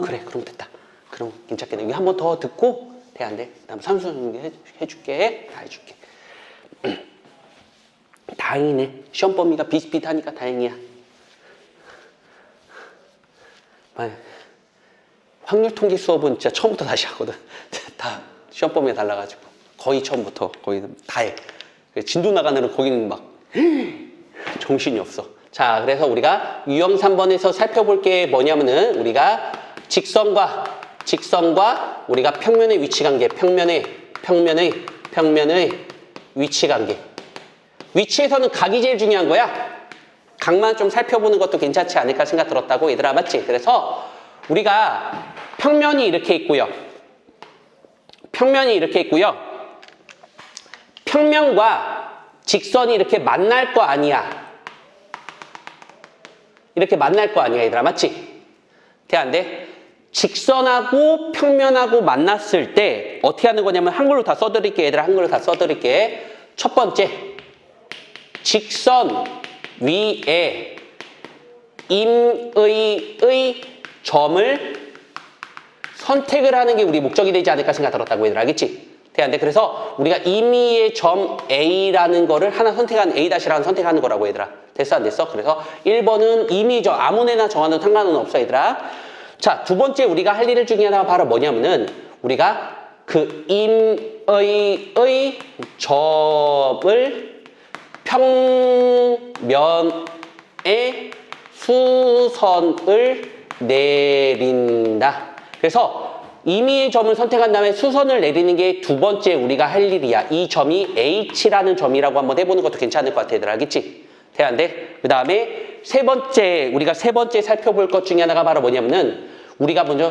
그래. 그럼 됐다. 그럼 괜찮겠네. 여기 한 번 더 듣고 돼 안 돼? 그다음 삼수 해줄게. 다 해줄게. 다행이네. 시험 범위가 비슷비슷하니까 다행이야. 확률 통계 수업은 진짜 처음부터 다시 하거든. 다 시험 범위에 달라가지고 거의 처음부터 거의 다 해. 진도 나가는 거기는 막 정신이 없어. 자, 그래서 우리가 유형 3번에서 살펴볼 게 뭐냐면은 우리가 직선과 우리가 평면의 위치 관계, 평면의 위치 관계. 위치에서는 각이 제일 중요한 거야. 각만 좀 살펴보는 것도 괜찮지 않을까 생각 들었다고 얘들아. 맞지? 그래서 우리가 평면이 이렇게 있고요. 평면과 직선이 이렇게 만날 거 아니야. 이렇게 만날 거 아니야 얘들아. 맞지? 돼 안 돼? 직선하고 평면하고 만났을 때 어떻게 하는 거냐면 한글로 다 써드릴게 얘들아. 한글로 다 써드릴게. 첫 번째 직선 위에 임의의 점을 선택을 하는 게 우리 목적이 되지 않을까 생각 들었다고 얘들아. 알겠지? 돼 안 돼? 그래서 우리가 임의의 점 A라는 거를 하나 선택하는 A-라는 선택하는 거라고 얘들아. 됐어 안 됐어? 그래서 1번은 임의 점 아무데나 정하는 상관은 없어 얘들아. 자, 두 번째 우리가 할 일 중에 하나가 바로 뭐냐면은 우리가 그 임의의 점을 평면에 수선을 내린다. 그래서 임의의 점을 선택한 다음에 수선을 내리는 게 두 번째 우리가 할 일이야. 이 점이 H라는 점이라고 한번 해보는 것도 괜찮을 것 같아 얘들아. 알겠지? 돼 안 돼? 그 다음에 우리가 세 번째 살펴볼 것 중에 하나가 바로 뭐냐면은 우리가 먼저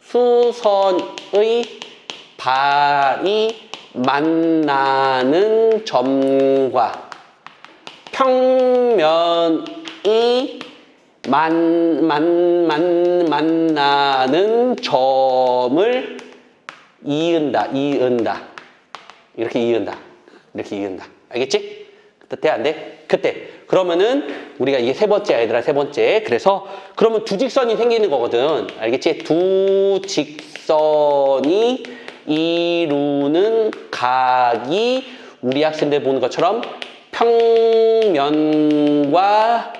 수선의 발이 만나는 점과 평면이 만나는 점을 이은다. 이렇게 이은다. 알겠지? 돼 안 돼? 그때 그러면은 우리가 이게 세 번째 얘들아. 세 번째. 그래서 그러면 두 직선이 생기는 거거든. 알겠지? 두 직선 직선이 이루는 각이 우리 학생들 보는 것처럼 평면과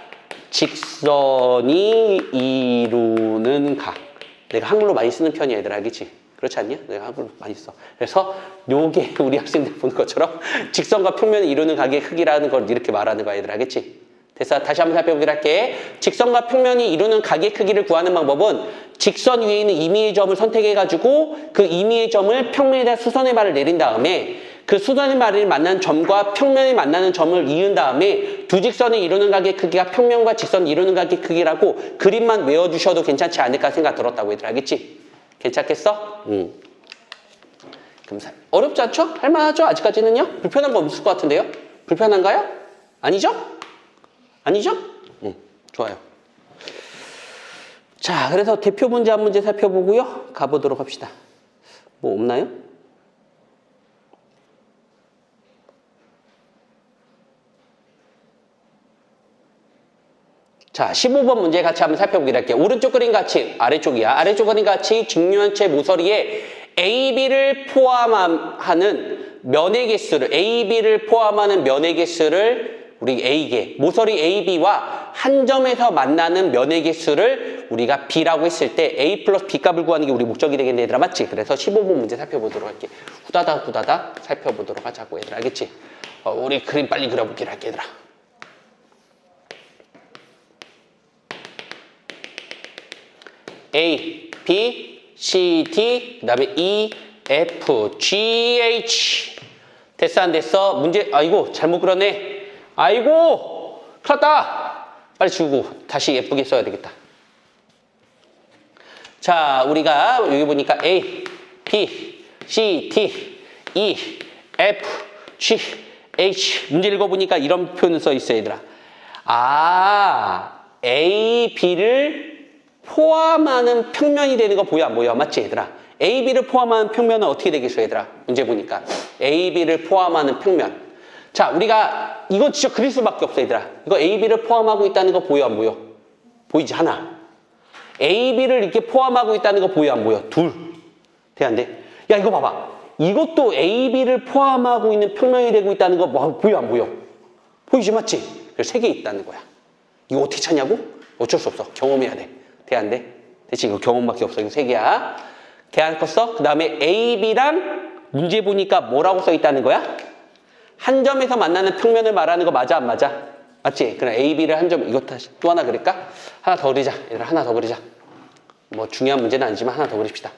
직선이 이루는 각. 내가 한글로 많이 쓰는 편이야, 얘들아, 알겠지? 그렇지 않냐? 내가 한글로 많이 써. 그래서 요게 우리 학생들 보는 것처럼 직선과 평면이 이루는 각의 크기라는 걸 이렇게 말하는 거야, 얘들아, 알겠지? 됐어. 다시 한번 살펴보기로 할게. 직선과 평면이 이루는 각의 크기를 구하는 방법은 직선 위에 있는 임의의 점을 선택해가지고 그 임의의 점을 평면에다 수선의 말을 내린 다음에 그 수선의 말을 만난 점과 평면이 만나는 점을 이은 다음에 두 직선이 이루는 각의 크기가 평면과 직선이 이루는 각의 크기라고 그림만 외워주셔도 괜찮지 않을까 생각 들었다고 얘들아, 알겠지? 괜찮겠어? 그럼 어렵지 않죠? 할만하죠? 아직까지는요? 불편한 거 없을 것 같은데요? 불편한가요? 아니죠? 아니죠? 좋아요. 자, 그래서 대표 문제 한 문제 살펴보고요. 가보도록 합시다. 뭐 없나요? 자, 15번 문제 같이 한번 살펴보기로 할게요. 오른쪽 그림 같이, 아래쪽이야. 아래쪽 그림 같이 직류한체 모서리에 AB를 포함하는 면의 개수를, AB를 포함하는 면의 개수를 우리 A개, 모서리 AB와 한 점에서 만나는 면의 개수를 우리가 B라고 했을 때 A 플러스 B 값을 구하는 게 우리 목적이 되겠네, 얘들아. 맞지? 그래서 15번 문제 살펴보도록 할게. 후다닥 살펴보도록 하자고, 얘들아. 알겠지? 우리 그림 빨리 그려보기로 할게, 얘들아. A, B, C, D, 그 다음에 E, F, G, H. 됐어, 안 됐어? 문제, 아이고, 잘못 그렸네. 아이고, 큰일 났다. 빨리 지우고 다시 예쁘게 써야 되겠다. 자, 우리가 여기 보니까 A, B, C, D, E, F, G, H. 문제 읽어보니까 이런 표현을 써 있어요, 얘들아. 아, A, B를 포함하는 평면이 되는 거 보여 안 보여? 맞지, 얘들아? A, B를 포함하는 평면은 어떻게 되겠어, 얘들아? 문제 보니까 A, B를 포함하는 평면. 자, 우리가 이건 진짜 그릴 수밖에 없어, 얘들아. 이거 A, B를 포함하고 있다는 거 보여 안 보여? 보이지? 하나. A, B를 이렇게 포함하고 있다는 거 보여 안 보여? 둘. 돼, 안 돼? 야, 이거 봐봐. 이것도 A, B를 포함하고 있는 평면이 되고 있다는 거 보여 안 보여? 보이지? 맞지? 그래서 3개 있다는 거야. 이거 어떻게 찾냐고? 어쩔 수 없어. 경험해야 돼. 돼, 안 돼? 대체 이거 경험밖에 없어. 이거 3개야. 걔안 컸어? 그 다음에 A, B랑 문제 보니까 뭐라고 써 있다는 거야? 한 점에서 만나는 평면을 말하는 거 맞아, 안 맞아? 맞지? 그럼 A, B를 한 점, 이거 다시 또 하나 그릴까? 하나 더 그리자. 얘들아, 하나 더 그리자. 뭐 중요한 문제는 아니지만 하나 더 그립시다.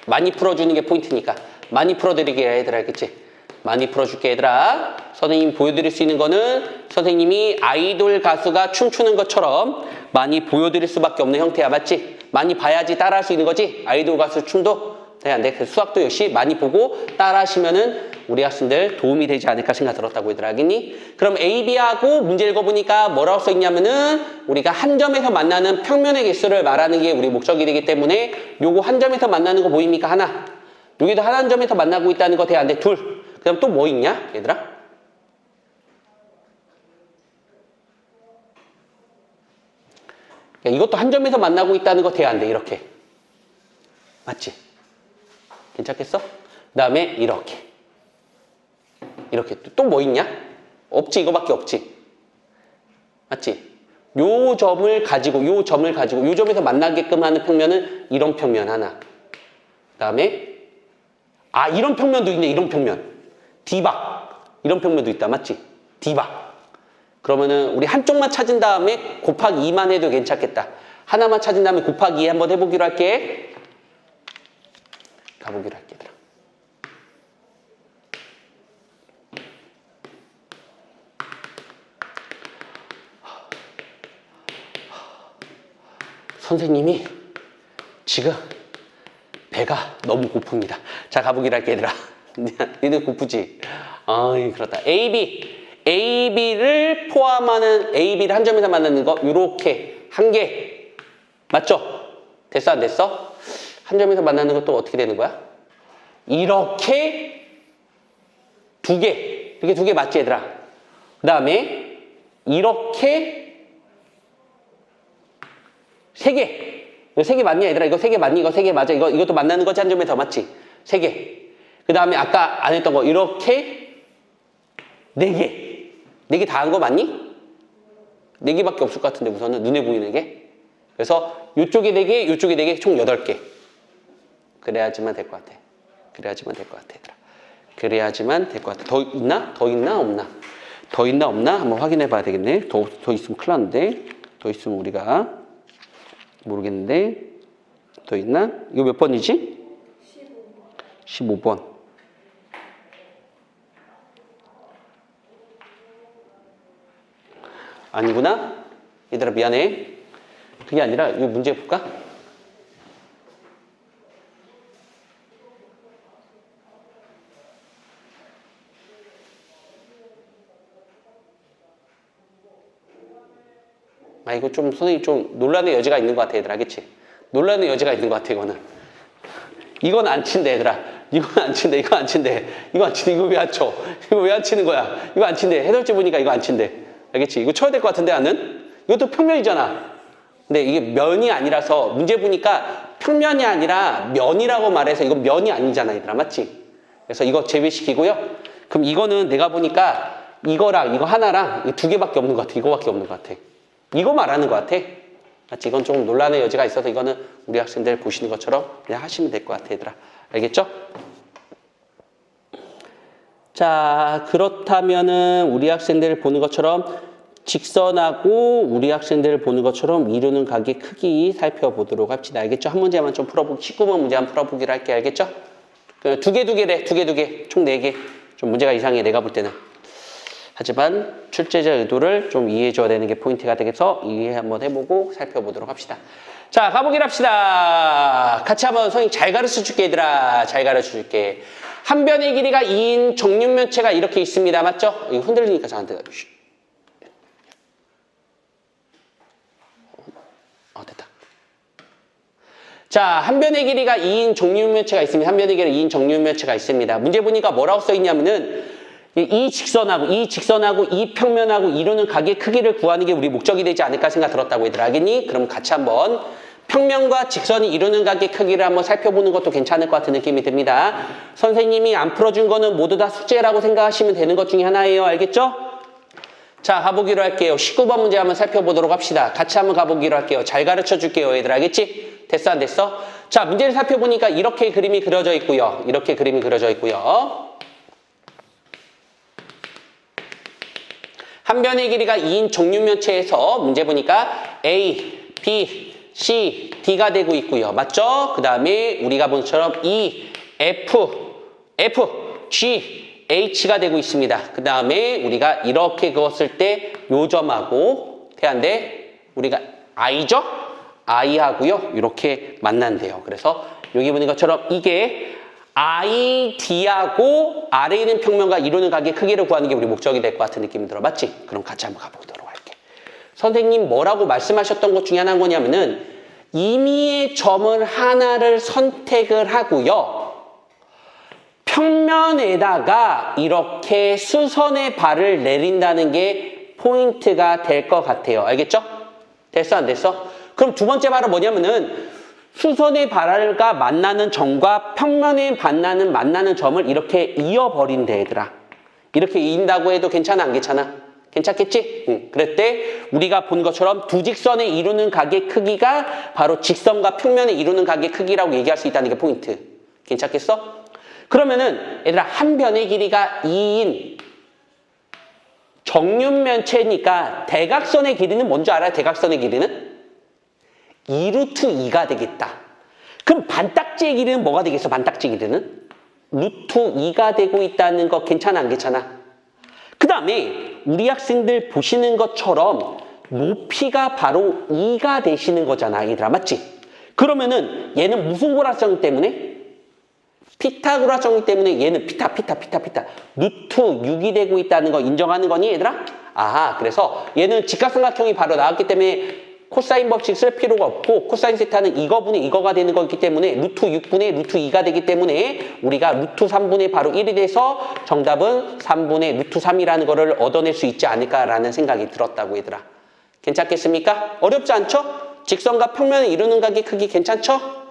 많이 풀어주는 게 포인트니까. 많이 풀어드리게, 얘들아, 알겠지? 많이 풀어줄게, 얘들아. 선생님이 보여드릴 수 있는 거는 선생님이 아이돌 가수가 춤추는 것처럼 많이 보여드릴 수밖에 없는 형태야, 맞지? 많이 봐야지 따라할 수 있는 거지? 아이돌 가수 춤도? 돼, 안 돼? 그래서 수학도 역시 많이 보고 따라 하시면은 우리 학생들 도움이 되지 않을까 생각 들었다고, 얘들아, 알겠니? 그럼 A, B하고 문제 읽어보니까 뭐라고 써있냐면은 우리가 한 점에서 만나는 평면의 개수를 말하는 게 우리 목적이 되기 때문에 요거 한 점에서 만나는 거 보입니까? 하나. 여기도 한 점에서 만나고 있다는 거 돼, 안 돼? 둘. 그 다음 또 뭐 있냐, 얘들아? 이것도 한 점에서 만나고 있다는 거 돼, 안 돼? 이렇게. 맞지? 괜찮겠어? 그 다음에 이렇게. 이렇게. 또 뭐 있냐? 없지, 이거밖에 없지. 맞지? 요 점을 가지고, 요 점에서 만나게끔 하는 평면은 이런 평면 하나. 그 다음에, 아, 이런 평면도 있네, 이런 평면. D박. 이런 평면도 있다, 맞지? D박. 그러면은 우리 한쪽만 찾은 다음에 곱하기 2만 해도 괜찮겠다. 하나만 찾은 다음에 곱하기 2 한번 해보기로 할게. 가보기로 할게, 얘들아. 선생님이 지금 배가 너무 고픕니다. 자, 가보기로 할게, 얘들아. 니들 고프지? 아이, 그렇다. AB를 포함하는, AB를 한 점에서 만나는 거, 요렇게, 한 개. 맞죠? 됐어, 안 됐어? 한 점에서 만나는 것도 어떻게 되는 거야? 이렇게 두 개. 이렇게 두 개 맞지, 얘들아? 그 다음에, 이렇게 세 개. 이거 3개 맞냐 얘들아? 이거 3개 맞니? 이거 3개 맞아? 이것도 만나는 거지? 한 점에 더 맞지? 3개. 그 다음에 아까 안 했던 거 이렇게 4개. 4개 다 한 거 맞니? 4개밖에 없을 것 같은데 우선은 눈에 보이는 게. 그래서 이쪽에 4개, 이쪽에 4개, 총 8개. 그래야지만 될 것 같아. 그래야지만 될 것 같아 얘들아. 그래야지만 될 것 같아. 더 있나? 더 있나? 없나? 더 있나? 없나? 한번 확인해 봐야 되겠네. 더 있으면 큰일 났는데. 더 있으면 우리가 모르겠는데. 더 있나? 이거 몇 번이지? 15번. 아니구나? 얘들아 미안해. 그게 아니라 이 문제 볼까? 이거 좀 선생님 좀 논란의 여지가 있는 것 같아 얘들아. 그치? 논란의 여지가 있는 것 같아 이거는. 이건 안 친대 얘들아. 이건 안 친대. 이거 안 친대. 이거 안 친대. 이거 왜 안 쳐? 이거 왜 안 치는 거야? 이거 안 친대. 해설지 보니까 이거 안 친대. 알겠지? 이거 쳐야 될 것 같은데 나는? 이것도 평면이잖아. 근데 이게 면이 아니라서 문제 보니까 평면이 아니라 면이라고 말해서 이건 면이 아니잖아 얘들아. 맞지? 그래서 이거 제외시키고요. 그럼 이거는 내가 보니까 이거랑 이거 하나랑 2개밖에 없는 것 같아. 이거밖에 없는 것 같아. 이거 말하는 것 같아. 맞지? 이건 좀 논란의 여지가 있어서 이거는 우리 학생들 보시는 것처럼 그냥 하시면 될 것 같아 얘들아. 알겠죠? 자, 그렇다면은 우리 학생들 보는 것처럼 직선하고 우리 학생들 보는 것처럼 이루는 각의 크기 살펴보도록 합시다. 알겠죠? 한 문제만 좀 풀어보기, 19번 문제 한번 풀어보기로 할게. 알겠죠? 2개. 총 4개. 좀 문제가 이상해, 내가 볼 때는. 하지만 출제자 의도를 좀 이해해줘야 되는 게 포인트가 되겠어. 이해 한번 해보고 살펴보도록 합시다. 자, 가보기로 합시다. 같이 한번 선생님 잘 가르쳐줄게 얘들아. 잘 가르쳐줄게. 한 변의 길이가 2인 정육면체가 이렇게 있습니다. 맞죠? 이거 흔들리니까 저한테 됐다. 자, 한 변의 길이가 2인 정육면체가 있습니다. 한 변의 길이가 2인 정육면체가 있습니다. 문제 보니까 뭐라고 써있냐면은 이 직선하고 이 평면하고 이루는 각의 크기를 구하는 게 우리 목적이 되지 않을까 생각 들었다고 얘들아. 알겠니? 그럼 같이 한번 평면과 직선이 이루는 각의 크기를 한번 살펴보는 것도 괜찮을 것 같은 느낌이 듭니다. 선생님이 안 풀어준 거는 모두 다 숙제라고 생각하시면 되는 것 중에 하나예요. 알겠죠? 자, 가보기로 할게요. 19번 문제 한번 살펴보도록 합시다. 같이 한번 가보기로 할게요. 잘 가르쳐 줄게요, 얘들아. 알겠지? 됐어, 안 됐어? 자, 문제를 살펴보니까 이렇게 그림이 그려져 있고요. 이렇게 그림이 그려져 있고요. 한 변의 길이가 2인 정육면체에서 문제 보니까 A, B, C, D가 되고 있고요. 맞죠? 그 다음에 우리가 본 것처럼 E, F, G, H가 되고 있습니다. 그 다음에 우리가 이렇게 그었을 때 요 점하고 대한데 우리가 I죠? I하고요. 이렇게 만난대요. 그래서 여기 보는 것처럼 이게 I, D하고 아래에 있는 평면과 이루는 각의 크기를 구하는 게 우리 목적이 될 것 같은 느낌이 들어. 맞지? 그럼 같이 한번 가보도록 할게. 선생님 뭐라고 말씀하셨던 것 중에 하나는 뭐냐면은 임의의 점을 하나를 선택을 하고요. 평면에다가 이렇게 수선의 발을 내린다는 게 포인트가 될 것 같아요. 알겠죠? 됐어, 안 됐어? 그럼 두 번째 발은 뭐냐면은 수선의 발과 만나는 점과 평면에 만나는 점을 이렇게 이어버린대, 얘들아. 이렇게 이인다고 해도 괜찮아, 안 괜찮아? 괜찮겠지? 응. 그랬대 우리가 본 것처럼 두 직선에 이루는 각의 크기가 바로 직선과 평면에 이루는 각의 크기라고 얘기할 수 있다는 게 포인트. 괜찮겠어? 그러면은 얘들아 한 변의 길이가 2인 정육면체니까 대각선의 길이는 뭔지 알아요? 대각선의 길이는? 2루트 2가 되겠다. 그럼 반딱지의 길이는 뭐가 되겠어? 반딱지 길이는? 루트 2가 되고 있다는 거 괜찮아, 안 괜찮아? 그 다음에 우리 학생들 보시는 것처럼 높이가 바로 2가 되시는 거잖아, 얘들아. 맞지? 그러면은 얘는 무슨 고라성 때문에? 피타고라스 정리 때문에 얘는 피타 루트 6이 되고 있다는 거 인정하는 거니, 얘들아? 아하, 그래서 얘는 직각삼각형이 바로 나왔기 때문에 코사인 법칙 쓸 필요가 없고 코사인 세타는 이거분의 이거가 되는 거기 때문에 루트 6분의 루트 2가 되기 때문에 우리가 루트 3분의 바로 1이 돼서 정답은 3분의 루트 3이라는 거를 얻어낼 수 있지 않을까라는 생각이 들었다고, 얘들아. 괜찮겠습니까? 어렵지 않죠? 직선과 평면을 이루는 각의 크기 괜찮죠?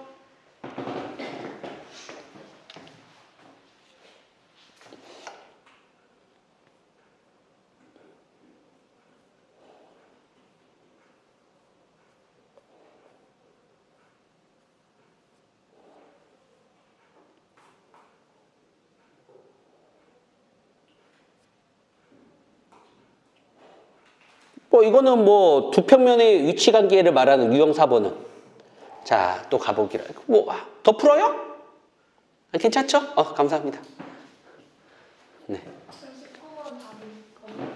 이거는 뭐 두 평면의 위치 관계를 말하는 유형 4번은. 자, 또 가보기로. 더 풀어요? 괜찮죠? 감사합니다. 네. 34번 답이 없는데.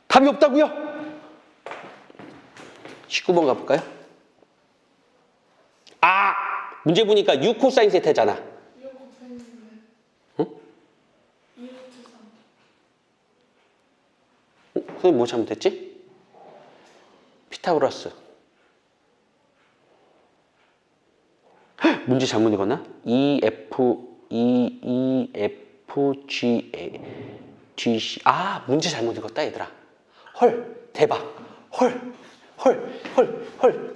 답이 없다고요? 19번 가볼까요? 문제 보니까 6 코사인 세타잖아. 2 곱했는데. 응? 2 루트 3. 선생님 뭐 잘못했지? 피타고라스. 문제 잘못 읽었나? GC. 문제 잘못 읽었다, 얘들아. 헐, 대박. 헐.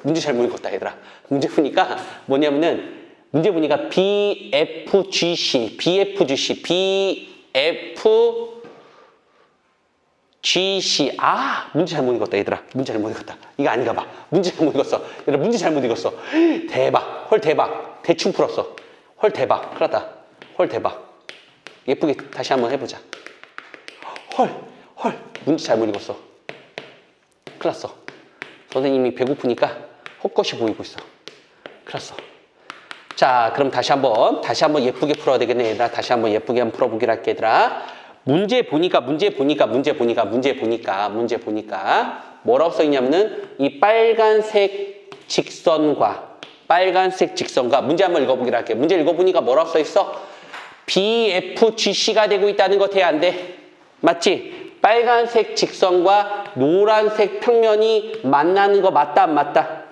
문제 잘못 읽었다, 얘들아. 문제 보니까 뭐냐면은, 문제 보니까 BFGC. 문제 잘못 읽었다, 얘들아. 문제 잘못 읽었다. 이거 아닌가 봐. 문제 잘못 읽었어. 얘들아, 문제 잘못 읽었어. 대박. 헐, 대박. 대충 풀었어. 헐, 대박. 큰일 났다. 헐, 대박. 예쁘게 다시 한번 해보자. 헐. 문제 잘못 읽었어. 큰일 났어. 선생님이 배고프니까 헛것이 보이고 있어. 큰일 났어. 자, 그럼 다시 한번 예쁘게 풀어야 되겠네, 얘들아. 다시 한번 예쁘게 한번 풀어보기로 할게, 얘들아. 문제 보니까 뭐라고 써있냐면은 이 빨간색 직선과 문제 한번 읽어보기로 할게요. 문제 읽어보니까 뭐라고 써있어? BFGC가 되고 있다는 거 돼, 안 돼? 맞지? 빨간색 직선과 노란색 평면이 만나는 거 맞다, 안 맞다?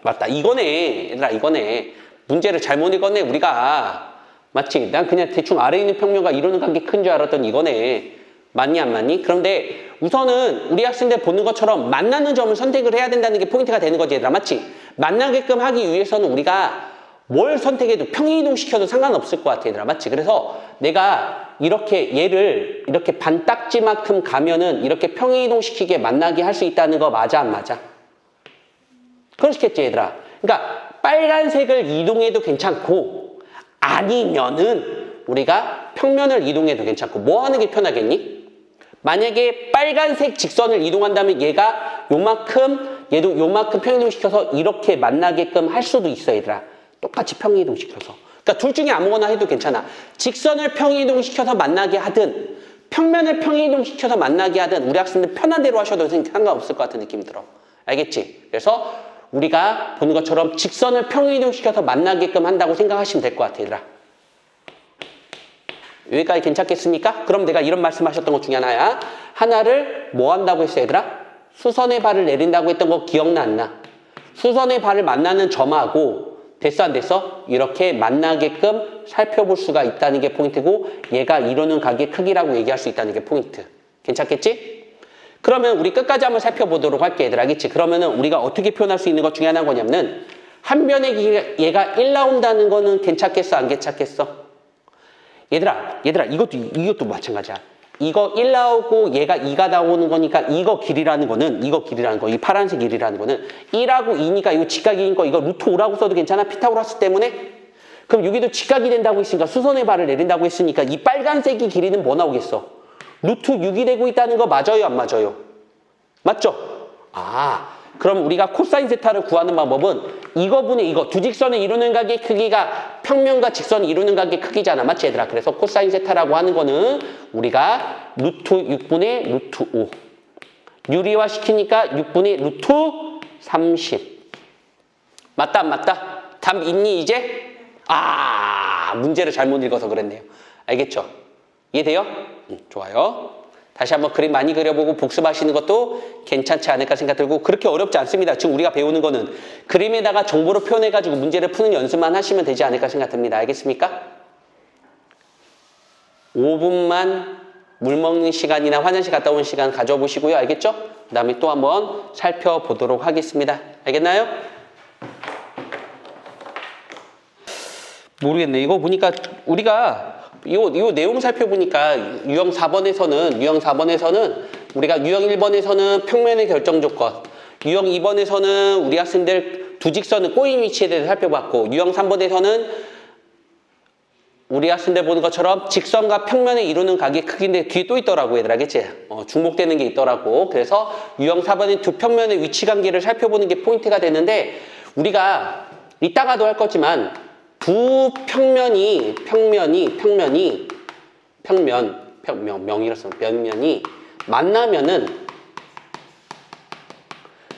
맞다. 이거네, 얘들아, 이거네. 문제를 잘못 읽었네, 우리가. 맞지? 난 그냥 대충 아래에 있는 평면과 이루는 관계 큰 줄 알았더니 이거네. 맞니, 안 맞니? 그런데 우선은 우리 학생들 보는 것처럼 만나는 점을 선택을 해야 된다는 게 포인트가 되는 거지, 얘들아. 맞지? 만나게끔 하기 위해서는 우리가 뭘 선택해도 평행이동시켜도 상관없을 것 같아, 얘들아. 맞지? 그래서 내가 이렇게 얘를 이렇게 반딱지만큼 가면은 이렇게 평행이동시키게 만나게 할 수 있다는 거 맞아, 안 맞아? 그렇겠지, 얘들아. 그러니까 빨간색을 이동해도 괜찮고 아니면은 우리가 평면을 이동해도 괜찮고 뭐 하는 게 편하겠니? 만약에 빨간색 직선을 이동한다면 얘가 얘도 요만큼 평행이동시켜서 이렇게 만나게끔 할 수도 있어, 얘들아. 똑같이 평행이동시켜서. 그러니까 둘 중에 아무거나 해도 괜찮아. 직선을 평행이동시켜서 만나게 하든 평면을 평행이동시켜서 만나게 하든 우리 학생들 편한 대로 하셔도 상관없을 것 같은 느낌이 들어. 알겠지? 그래서 우리가 보는 것처럼 직선을 평행이동시켜서 만나게끔 한다고 생각하시면 될 것 같아, 얘들아. 여기까지 괜찮겠습니까? 그럼 내가 이런 말씀하셨던 것 중에 하나야. 하나를 뭐 한다고 했어, 얘들아? 수선의 발을 내린다고 했던 거 기억나, 안 나? 수선의 발을 만나는 점하고 됐어, 안 됐어? 이렇게 만나게끔 살펴볼 수가 있다는 게 포인트고 얘가 이루는 각의 크기라고 얘기할 수 있다는 게 포인트. 괜찮겠지? 그러면 우리 끝까지 한번 살펴보도록 할게, 얘들아. 알겠지? 그러면은 우리가 어떻게 표현할 수 있는 것 중에 하나가 뭐냐면은 한 변의 길이가 얘가 1 나온다는 거는 괜찮겠어, 안 괜찮겠어? 얘들아, 이것도 마찬가지야. 이거 1 나오고 얘가 2가 나오는 거니까 이거 길이라는 거는 이 파란색 길이라는 거는 1하고 2니까 이거 직각인 거 이거 루트 5라고 써도 괜찮아? 피타고라스 때문에? 그럼 여기도 직각이 된다고 했으니까 수선의 발을 내린다고 했으니까 이 빨간색이 길이는 뭐 나오겠어? 루트 6이 되고 있다는 거 맞아요, 안 맞아요? 맞죠? 그럼 우리가 코사인 세타를 구하는 방법은 이거분의 이거 두 직선을 이루는 각의 크기가 평면과 직선을 이루는 각의 크기잖아. 맞지, 얘들아? 그래서 코사인 세타라고 하는 거는 우리가 루트 6분의 루트 5 유리화 시키니까 6분의 루트 30 맞다, 안 맞다? 답 있니, 이제? 문제를 잘못 읽어서 그랬네요. 알겠죠? 이해돼요? 좋아요. 다시 한번 그림 많이 그려보고 복습하시는 것도 괜찮지 않을까 생각 들고 그렇게 어렵지 않습니다. 지금 우리가 배우는 거는 그림에다가 정보를 표현해가지고 문제를 푸는 연습만 하시면 되지 않을까 생각 듭니다. 알겠습니까? 5분만 물 먹는 시간이나 화장실 갔다 오는 시간 가져보시고요. 알겠죠? 그 다음에 또 한번 살펴보도록 하겠습니다. 알겠나요? 모르겠네. 이거 보니까 우리가 이거 내용 살펴보니까 유형 4번에서는 우리가 유형 1번에서는 평면의 결정 조건, 유형 2번에서는 우리 학생들 두 직선의 꼬인 위치에 대해서 살펴봤고, 유형 3번에서는 우리 학생들 보는 것처럼 직선과 평면을 이루는 각의 크기인데 뒤에 또 있더라고, 얘들아. 알겠지? 중복되는 게 있더라고. 그래서 유형 4번의 두 평면의 위치 관계를 살펴보는 게 포인트가 되는데, 우리가 이따가도 할 거지만 두 평면이 만나면은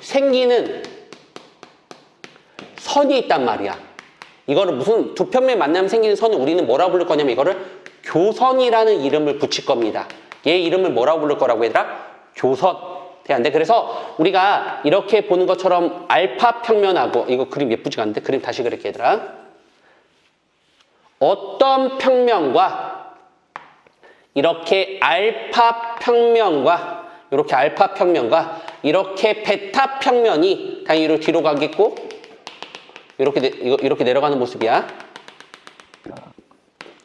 생기는 선이 있단 말이야. 이거를 무슨 두 평면이 만나면 생기는 선을 우리는 뭐라고 부를 거냐면 이거를 교선이라는 이름을 붙일 겁니다. 얘 이름을 뭐라고 부를 거라고 얘들아? 교선. 돼안돼? 그래서 우리가 이렇게 보는 것처럼 알파 평면하고, 이거 그림 예쁘지가 않은데 그림 다시 그릴게 얘들아. 어떤 평면과 이렇게 알파 평면과 이렇게 베타 평면이 당연히 뒤로 가겠고, 이렇게 내려가는 모습이야.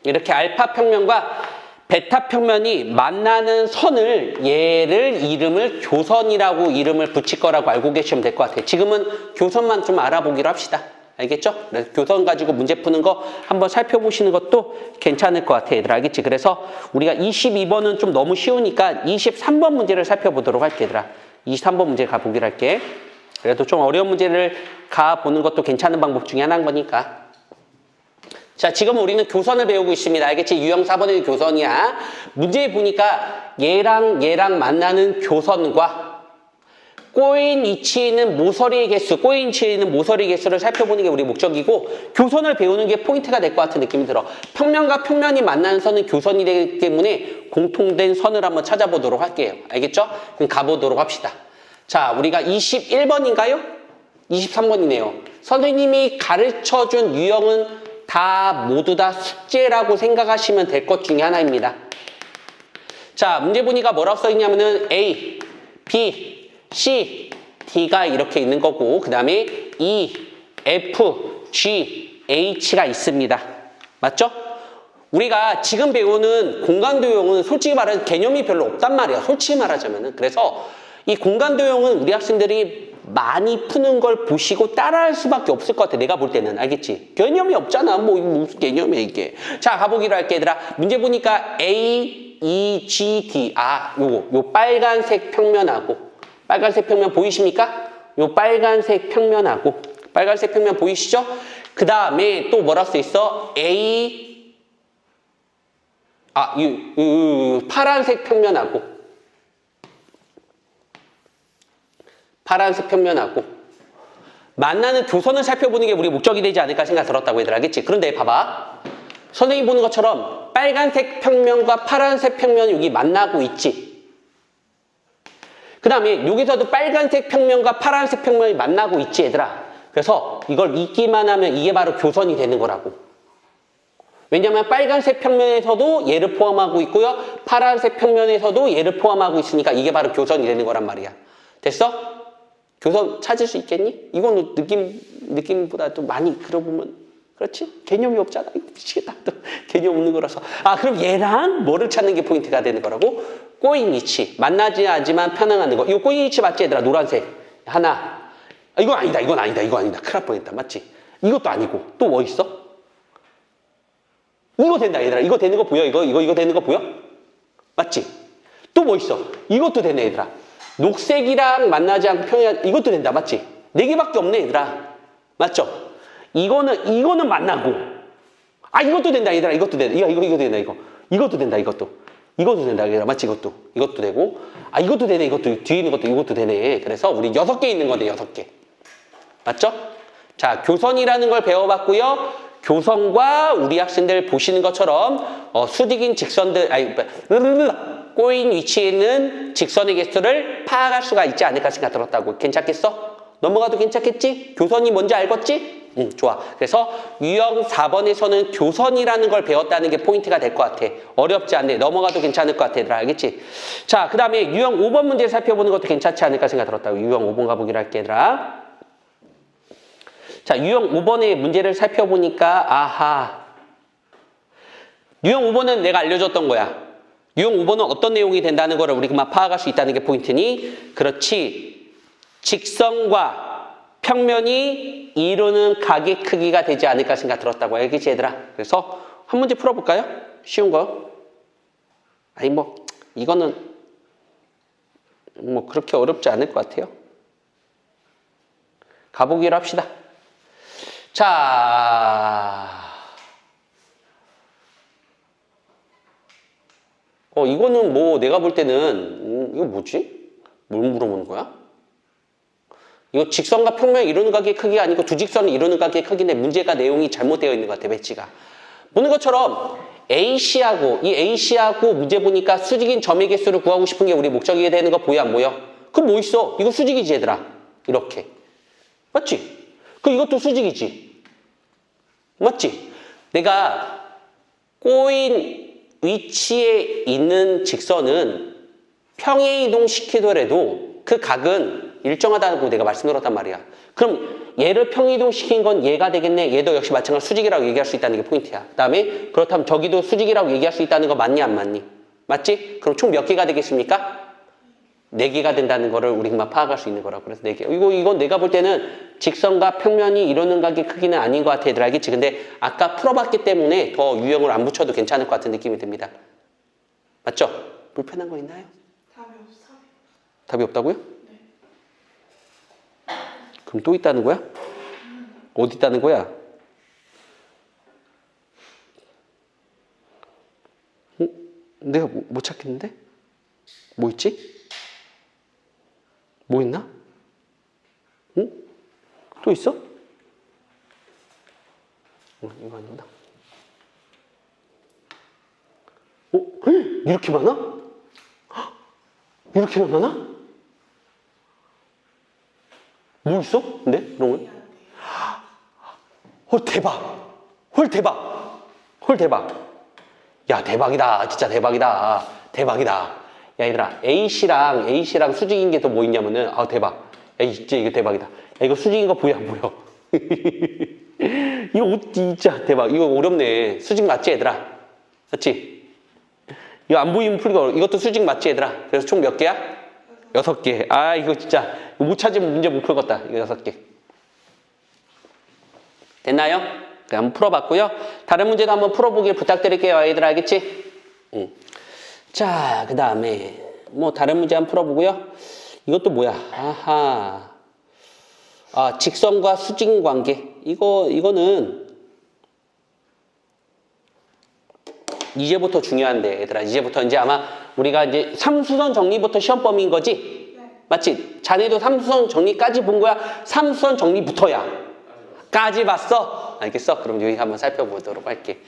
이렇게 알파 평면과 베타 평면이 만나는 선을, 얘를 이름을 교선이라고 이름을 붙일 거라고 알고 계시면 될 것 같아요. 지금은 교선만 좀 알아보기로 합시다. 알겠죠? 그래서 교선 가지고 문제 푸는 거 한번 살펴보시는 것도 괜찮을 것 같아, 얘들아. 알겠지? 그래서 우리가 22번은 좀 너무 쉬우니까 23번 문제를 살펴보도록 할게, 얘들아. 23번 문제 가보기로 할게. 그래도 좀 어려운 문제를 가보는 것도 괜찮은 방법 중에 하나인 거니까. 자, 지금 우리는 교선을 배우고 있습니다. 알겠지? 유형 4번의 교선이야. 문제 보니까 얘랑 만나는 교선과 꼬인 위치에 있는 모서리의 개수를 살펴보는 게 우리 목적이고, 교선을 배우는 게 포인트가 될 것 같은 느낌이 들어. 평면과 평면이 만나는 선은 교선이 되기 때문에 공통된 선을 한번 찾아보도록 할게요. 알겠죠? 그럼 가보도록 합시다. 자, 우리가 21번인가요? 23번이네요. 선생님이 가르쳐준 유형은 모두 다 숙제라고 생각하시면 될 것 중에 하나입니다. 자, 문제 보니까 뭐라고 써있냐면은 A, B, C, D가 이렇게 있는 거고, 그 다음에 E, F, G, H가 있습니다. 맞죠? 우리가 지금 배우는 공간도형은 솔직히 말하면 개념이 별로 없단 말이야. 솔직히 말하자면은. 그래서 이 공간도형은 우리 학생들이 많이 푸는 걸 보시고 따라할 수밖에 없을 것 같아. 내가 볼 때는. 알겠지? 개념이 없잖아. 뭐 무슨 개념이야 이게. 자, 가보기로 할게, 얘들아. 문제 보니까 A, E, G, D. 요 빨간색 평면하고, 빨간색 평면 보이십니까? 요 빨간색 평면하고, 빨간색 평면 보이시죠? 그 다음에 또 뭐라 써 있어? A, 파란색 평면하고, 만나는 교선을 살펴보는 게 우리 목적이 되지 않을까 생각 들었다고 얘들아. 알겠지? 그런데 봐봐. 선생님이 보는 것처럼 빨간색 평면과 파란색 평면이 여기 만나고 있지. 그 다음에 여기서도 빨간색 평면과 파란색 평면이 만나고 있지, 얘들아. 그래서 이걸 읽기만 하면 이게 바로 교선이 되는 거라고. 왜냐면 빨간색 평면에서도 얘를 포함하고 있고요, 파란색 평면에서도 얘를 포함하고 있으니까 이게 바로 교선이 되는 거란 말이야. 됐어? 교선 찾을 수 있겠니? 이건 느낌보다 또 많이 들어보면, 그렇지? 개념이 없잖아. 미치겠다. 또 개념 없는 거라서. 그럼 얘랑 뭐를 찾는 게 포인트가 되는 거라고? 꼬인 위치. 만나지 않지만 편안한 거. 이거 꼬인 위치 맞지, 얘들아? 노란색. 하나. 이건 아니다. 큰일 날 뻔했다. 맞지? 이것도 아니고. 또 뭐 있어? 이거 된다, 얘들아. 이거 되는 거 보여? 이거 되는 거 보여? 맞지? 또 뭐 있어? 이것도 되네, 얘들아. 녹색이랑 만나지 않고 평행, 이것도 된다. 맞지? 4개밖에 없네, 얘들아. 맞죠? 이거는 만나고. 이것도 된다, 얘들아. 이것도 된다. 이거 된다, 이거. 이것도 된다, 이것도 된다, 얘들아. 맞지? 이것도 되고. 이것도 되네, 이것도. 뒤에 있는 것도 이것도 되네. 그래서 우리 6개 있는 거네, 6개. 맞죠? 자, 교선이라는 걸 배워봤고요. 교선과 우리 학생들 보시는 것처럼 수직인 직선들, 꼬인 위치에 있는 직선의 개수를 파악할 수가 있지 않을까 생각 들었다고. 괜찮겠어? 넘어가도 괜찮겠지? 교선이 뭔지 알겠지? 좋아. 그래서 유형 4번에서는 교선이라는 걸 배웠다는 게 포인트가 될 것 같아. 어렵지 않네. 넘어가도 괜찮을 것 같아. 얘들아, 알겠지? 자, 그 다음에 유형 5번 문제 살펴보는 것도 괜찮지 않을까 생각 들었다고. 유형 5번 가보기로 할게, 얘들아. 자, 유형 5번의 문제를 살펴보니까, 아하. 유형 5번은 내가 알려줬던 거야. 유형 5번은 어떤 내용이 된다는 거를 우리 그만 파악할 수 있다는 게 포인트니, 그렇지. 직선과 평면이 이루는 각의 크기가 되지 않을까 생각 들었다고. 알겠지, 얘들아? 그래서 한 문제 풀어볼까요? 쉬운 거. 아니, 뭐, 이거는 뭐 그렇게 어렵지 않을 것 같아요. 가보기로 합시다. 자, 이거는 뭐 내가 볼 때는 이거 뭐지? 뭘 물어보는 거야? 이거 직선과 평면 이루는 각의 크기가 아니고 두 직선을 이루는 각의 크기인데 문제가 내용이 잘못되어 있는 것 같아, 배치가. 보는 것처럼 A씨하고 이 A씨하고 문제 보니까 수직인 점의 개수를 구하고 싶은 게 우리 목적이 되는 거 보여 안 보여? 그럼 뭐 있어? 이거 수직이지, 얘들아. 이렇게. 맞지? 이것도 수직이지. 맞지? 내가 꼬인 위치에 있는 직선은 평행 이동시키더라도 그 각은 일정하다고 내가 말씀드렸단 말이야. 그럼 얘를 평이동시킨 건 얘가 되겠네. 얘도 역시 마찬가지로 수직이라고 얘기할 수 있다는 게 포인트야. 그 다음에 그렇다면 저기도 수직이라고 얘기할 수 있다는 거 맞니 안 맞니? 맞지? 그럼 총 몇 개가 되겠습니까? 4개가 된다는 거를 우리가 파악할 수 있는 거라고. 그래서 4개. 이건 내가 볼 때는 직선과 평면이 이루는 각의 크기는 아닌 것 같아, 얘들아. 알겠지? 근데 아까 풀어봤기 때문에 더 유형을 안 붙여도 괜찮을 것 같은 느낌이 듭니다. 맞죠? 불편한 거 있나요? 답이 없어. 답이 없다고요? 그럼 또 있다는 거야? 어디 있다는 거야? 내가 못 찾겠는데? 뭐 있지? 뭐 있나? 응? 또 있어? 이거 아닌다. 이렇게 많아? 이렇게나 많아? 뭐 있어? 근데? 그런 거? 헐, 대박! 헐, 대박! 헐, 대박! 야, 대박이다. 진짜 대박이다. 대박이다. 야, 얘들아, A씨랑 수직인 게 더 뭐 있냐면은, 대박. 야, 진짜 이거 대박이다. 야, 이거 수직인 거 보여, 안 보여? 이거 진짜 대박. 이거 어렵네. 수직 맞지, 얘들아? 맞지? 이거 안 보이면 풀기가 어려워. 이것도 수직 맞지, 얘들아? 그래서 총 몇 개야? 6개. 아, 이거 진짜 못 찾으면 문제 못 풀겠다. 이거 6개. 됐나요? 네, 한번 풀어봤고요. 다른 문제도 한번 풀어보길 부탁드릴게요. 얘들아, 알겠지? 자, 그 다음에 뭐 다른 문제 한번 풀어보고요. 이것도 뭐야? 아하. 직선과 수직 관계. 이거는 이제부터 중요한데, 얘들아. 이제부터 이제 아마 우리가 이제 삼수선 정리부터 시험 범위인 거지? 네. 맞지? 자네도 삼수선 정리까지 본 거야? 삼수선 정리부터야. 까지 봤어? 알겠어? 그럼 여기 한번 살펴보도록 할게.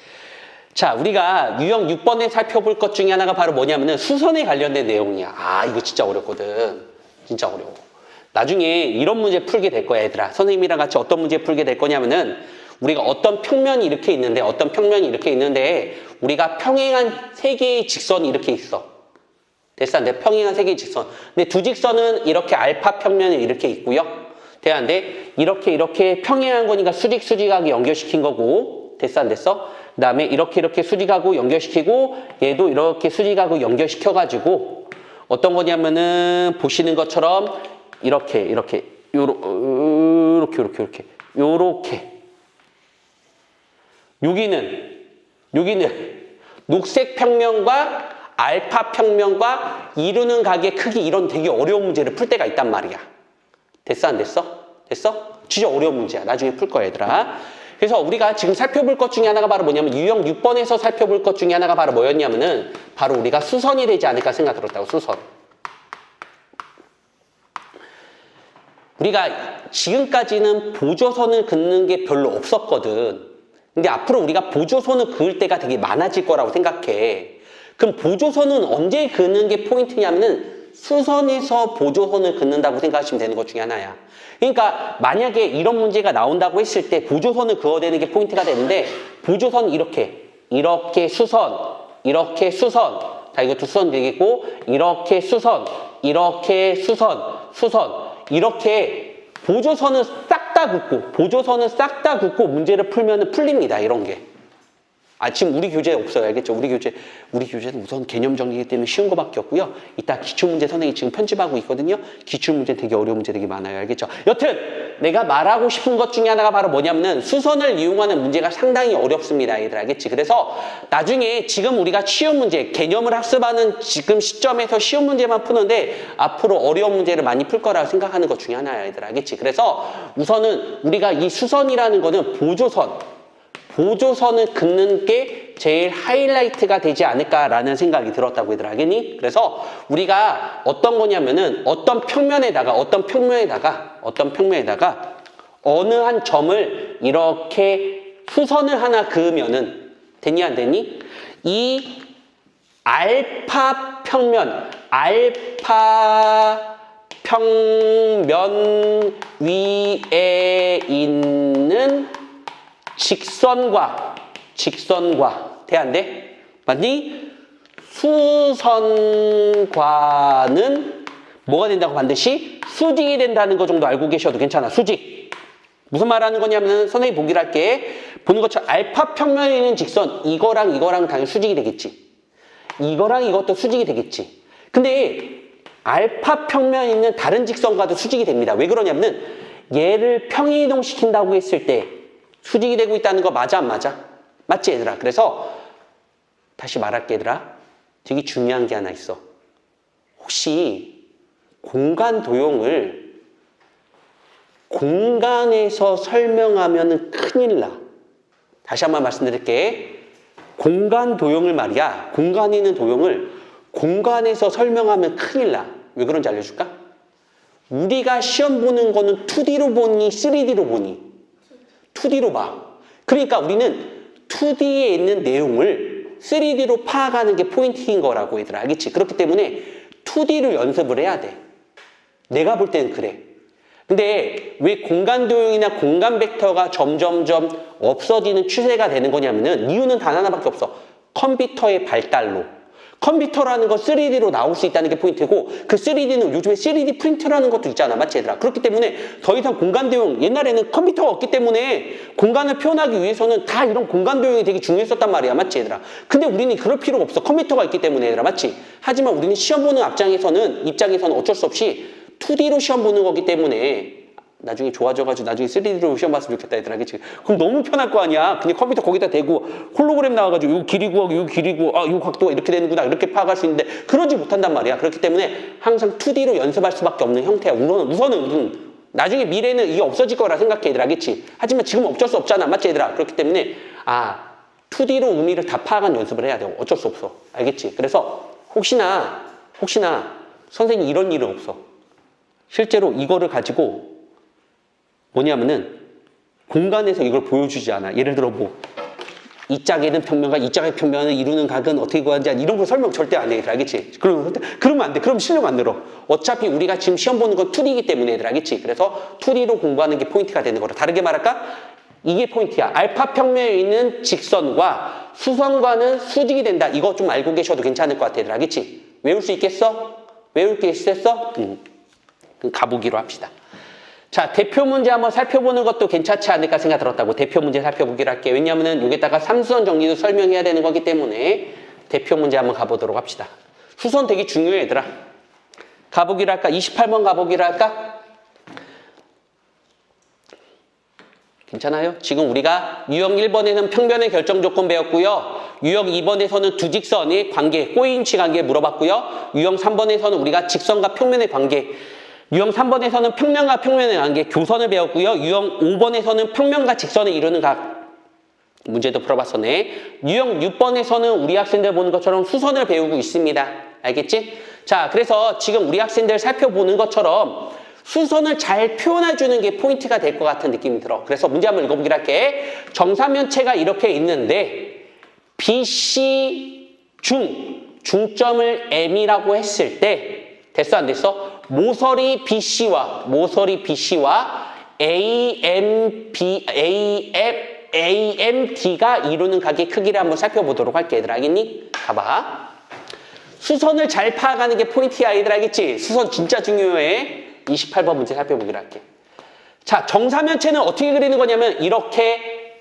자, 우리가 유형 6번에 살펴볼 것 중에 하나가 바로 뭐냐면은 수선에 관련된 내용이야. 이거 진짜 어렵거든. 진짜 어려워. 나중에 이런 문제 풀게 될 거야, 얘들아. 선생님이랑 같이 어떤 문제 풀게 될 거냐면은 우리가 어떤 평면이 이렇게 있는데 우리가 평행한 3개의 직선이 이렇게 있어. 됐어? 내 평행한 3개의 직선. 근데 두 직선은 이렇게 알파 평면이 이렇게 있고요. 대한데 이렇게 평행한 거니까 수직하게 연결시킨 거고. 됐어? 안 됐어? 그 다음에 이렇게 수직하고 연결시키고 얘도 이렇게 수직하고 연결시켜가지고 어떤 거냐면은 보시는 것처럼 이렇게 여기는 녹색 평면과 알파 평면과 이루는 각의 크기 이런 되게 어려운 문제를 풀 때가 있단 말이야. 됐어? 안 됐어? 됐어? 진짜 어려운 문제야. 나중에 풀 거야, 얘들아. 그래서 우리가 지금 살펴볼 것 중에 하나가 바로 뭐냐면 유형 6번에서 살펴볼 것 중에 하나가 바로 뭐였냐면은 바로 우리가 수선이 되지 않을까 생각 들었다고. 수선. 우리가 지금까지는 보조선을 긋는 게 별로 없었거든. 근데 앞으로 우리가 보조선을 그을 때가 되게 많아질 거라고 생각해. 그럼 보조선은 언제 그는 게 포인트냐면은 수선에서 보조선을 긋는다고 생각하시면 되는 것 중에 하나야. 그러니까 만약에 이런 문제가 나온다고 했을 때 보조선을 그어대는 게 포인트가 되는데 이렇게 수선, 이렇게 수선. 자, 이것도 수선 되겠고 이렇게 수선, 이렇게 수선, 이렇게 보조선을 싹 다 긋고 문제를 풀면 풀립니다. 이런 게. 지금 우리 교재에 없어요. 알겠죠? 우리 교재는 우선 개념 정리이기 때문에 쉬운 거밖에 없고요. 이따 기출문제 선생님이 지금 편집하고 있거든요. 기출문제 되게 어려운 문제 되게 많아요. 알겠죠? 여튼 내가 말하고 싶은 것 중에 하나가 바로 뭐냐면은 수선을 이용하는 문제가 상당히 어렵습니다. 얘들 알겠지? 그래서 나중에 지금 우리가 쉬운 문제, 개념을 학습하는 지금 시점에서 쉬운 문제만 푸는데 앞으로 어려운 문제를 많이 풀 거라고 생각하는 것 중에 하나야. 얘들 알겠지? 그래서 우선은 우리가 이 수선이라는 거는 보조선을 긋는 게 제일 하이라이트가 되지 않을까라는 생각이 들었다고 얘들 알겠니? 그래서 우리가 어떤 거냐면은 어떤 평면에다가 어느 한 점을 이렇게 수선을 하나 그으면은 되니 안 되니? 이 알파 평면 위에 있는 직선과 돼 안 돼? 맞니? 수선과는 뭐가 된다고 반드시? 수직이 된다는 거 정도 알고 계셔도 괜찮아. 수직. 무슨 말하는 거냐면 선생님이 보기를 할게. 보는 것처럼 알파 평면에 있는 직선 이거랑 당연히 수직이 되겠지. 이거랑 이것도 수직이 되겠지. 근데 알파 평면에 있는 다른 직선과도 수직이 됩니다. 왜 그러냐면은 얘를 평이동시킨다고 했을 때 수직이 되고 있다는 거 맞아 안 맞아? 맞지 얘들아? 그래서 다시 말할게 얘들아. 되게 중요한 게 하나 있어. 혹시 공간 도형을 공간에서 설명하면 큰일 나. 다시 한번 말씀드릴게. 공간 도형을 말이야. 공간에 있는 도형을 공간에서 설명하면 큰일 나. 왜 그런지 알려줄까? 우리가 시험 보는 거는 2D로 보니 3D로 보니 2D로 봐. 그러니까 우리는 2D에 있는 내용을 3D로 파악하는 게 포인트인 거라고 얘들아. 알겠지? 그렇기 때문에 2D로 연습을 해야 돼. 내가 볼 때는 그래. 근데 왜 공간 도형이나 공간 벡터가 점점점 없어지는 추세가 되는 거냐면은 이유는 단 하나밖에 없어. 컴퓨터의 발달로. 컴퓨터라는 건 3D로 나올 수 있다는 게 포인트고 그 3D는 요즘에 3D 프린터라는 것도 있잖아. 맞지 얘들아? 그렇기 때문에 더 이상 공간 도형 옛날에는 컴퓨터가 없기 때문에 공간을 표현하기 위해서는 다 이런 공간 도형이 되게 중요했었단 말이야. 맞지 얘들아? 근데 우리는 그럴 필요가 없어. 컴퓨터가 있기 때문에 얘들아. 맞지? 하지만 우리는 시험 보는 입장에서는 어쩔 수 없이 2D로 시험 보는 거기 때문에 나중에 좋아져가지고 나중에 3D로 시험 봤으면 좋겠다 얘들아. 그치? 그럼 너무 편할 거 아니야. 그냥 컴퓨터 거기다 대고 홀로그램 나와가지고 요 길이 구하고 요 각도가 이렇게 되는구나 이렇게 파악할 수 있는데 그러지 못한단 말이야. 그렇기 때문에 항상 2D로 연습할 수밖에 없는 형태야. 우선은 나중에 미래는 이게 없어질 거라 생각해 얘들아. 그치? 하지만 지금 어쩔 수 없잖아. 맞지 얘들아? 그렇기 때문에 2D로 의미를 다 파악한 연습을 해야 돼. 어쩔 수 없어. 알겠지? 그래서 혹시나 선생님 이런 일은 없어. 실제로 이거를 가지고 뭐냐면은 공간에서 이걸 보여주지 않아. 예를 들어 이 짝에는 평면과 이 짝의 평면을 이루는 각은 어떻게 구하는지 이런 거 설명 절대 안 해. 얘들 알겠지? 그러면 안 돼. 그럼 실력 안 늘어. 어차피 우리가 지금 시험 보는 건 2D이기 때문에 얘들 알겠지? 그래서 2D로 공부하는 게 포인트가 되는 거라. 다르게 말할까? 이게 포인트야. 알파 평면에 있는 직선과 수선과는 수직이 된다. 이거 좀 알고 계셔도 괜찮을 것 같아. 얘들 알겠지? 외울 수 있겠어? 외울 게 있었어? 그럼 가보기로 합시다. 자, 대표 문제 한번 살펴보는 것도 괜찮지 않을까 생각 들었다고. 대표 문제 살펴보기로 할게요. 왜냐하면 여기다가 삼수선 정리도 설명해야 되는 거기 때문에 대표 문제 한번 가보도록 합시다. 수선 되게 중요해 얘들아. 가보기로 할까? 28번 가보기로 할까? 괜찮아요? 지금 우리가 유형 1번에는 평면의 결정 조건 배웠고요. 유형 2번에서는 두 직선의 관계, 꼬인치 관계 물어봤고요. 유형 3번에서는 우리가 직선과 평면의 관계, 유형 3번에서는 평면과 평면의 관계, 교선을 배웠고요. 유형 5번에서는 평면과 직선을 이루는 각 문제도 풀어봤었네. 유형 6번에서는 우리 학생들 보는 것처럼 수선을 배우고 있습니다. 알겠지? 자, 그래서 지금 우리 학생들 살펴보는 것처럼 수선을 잘 표현해주는 게 포인트가 될 것 같은 느낌이 들어. 그래서 문제 한번 읽어보기로 할게. 정사면체가 이렇게 있는데 BC 중점을 M이라고 했을 때 됐어 안 됐어? 모서리 BC와 AMD가 이루는 각의 크기를 한번 살펴보도록 할게. 얘들아 알겠니? 가봐. 수선을 잘 파악하는 게 포인트야. 얘들아 알겠지? 수선 진짜 중요해. 28번 문제 살펴보기로 할게. 자, 정사면체는 어떻게 그리는 거냐면 이렇게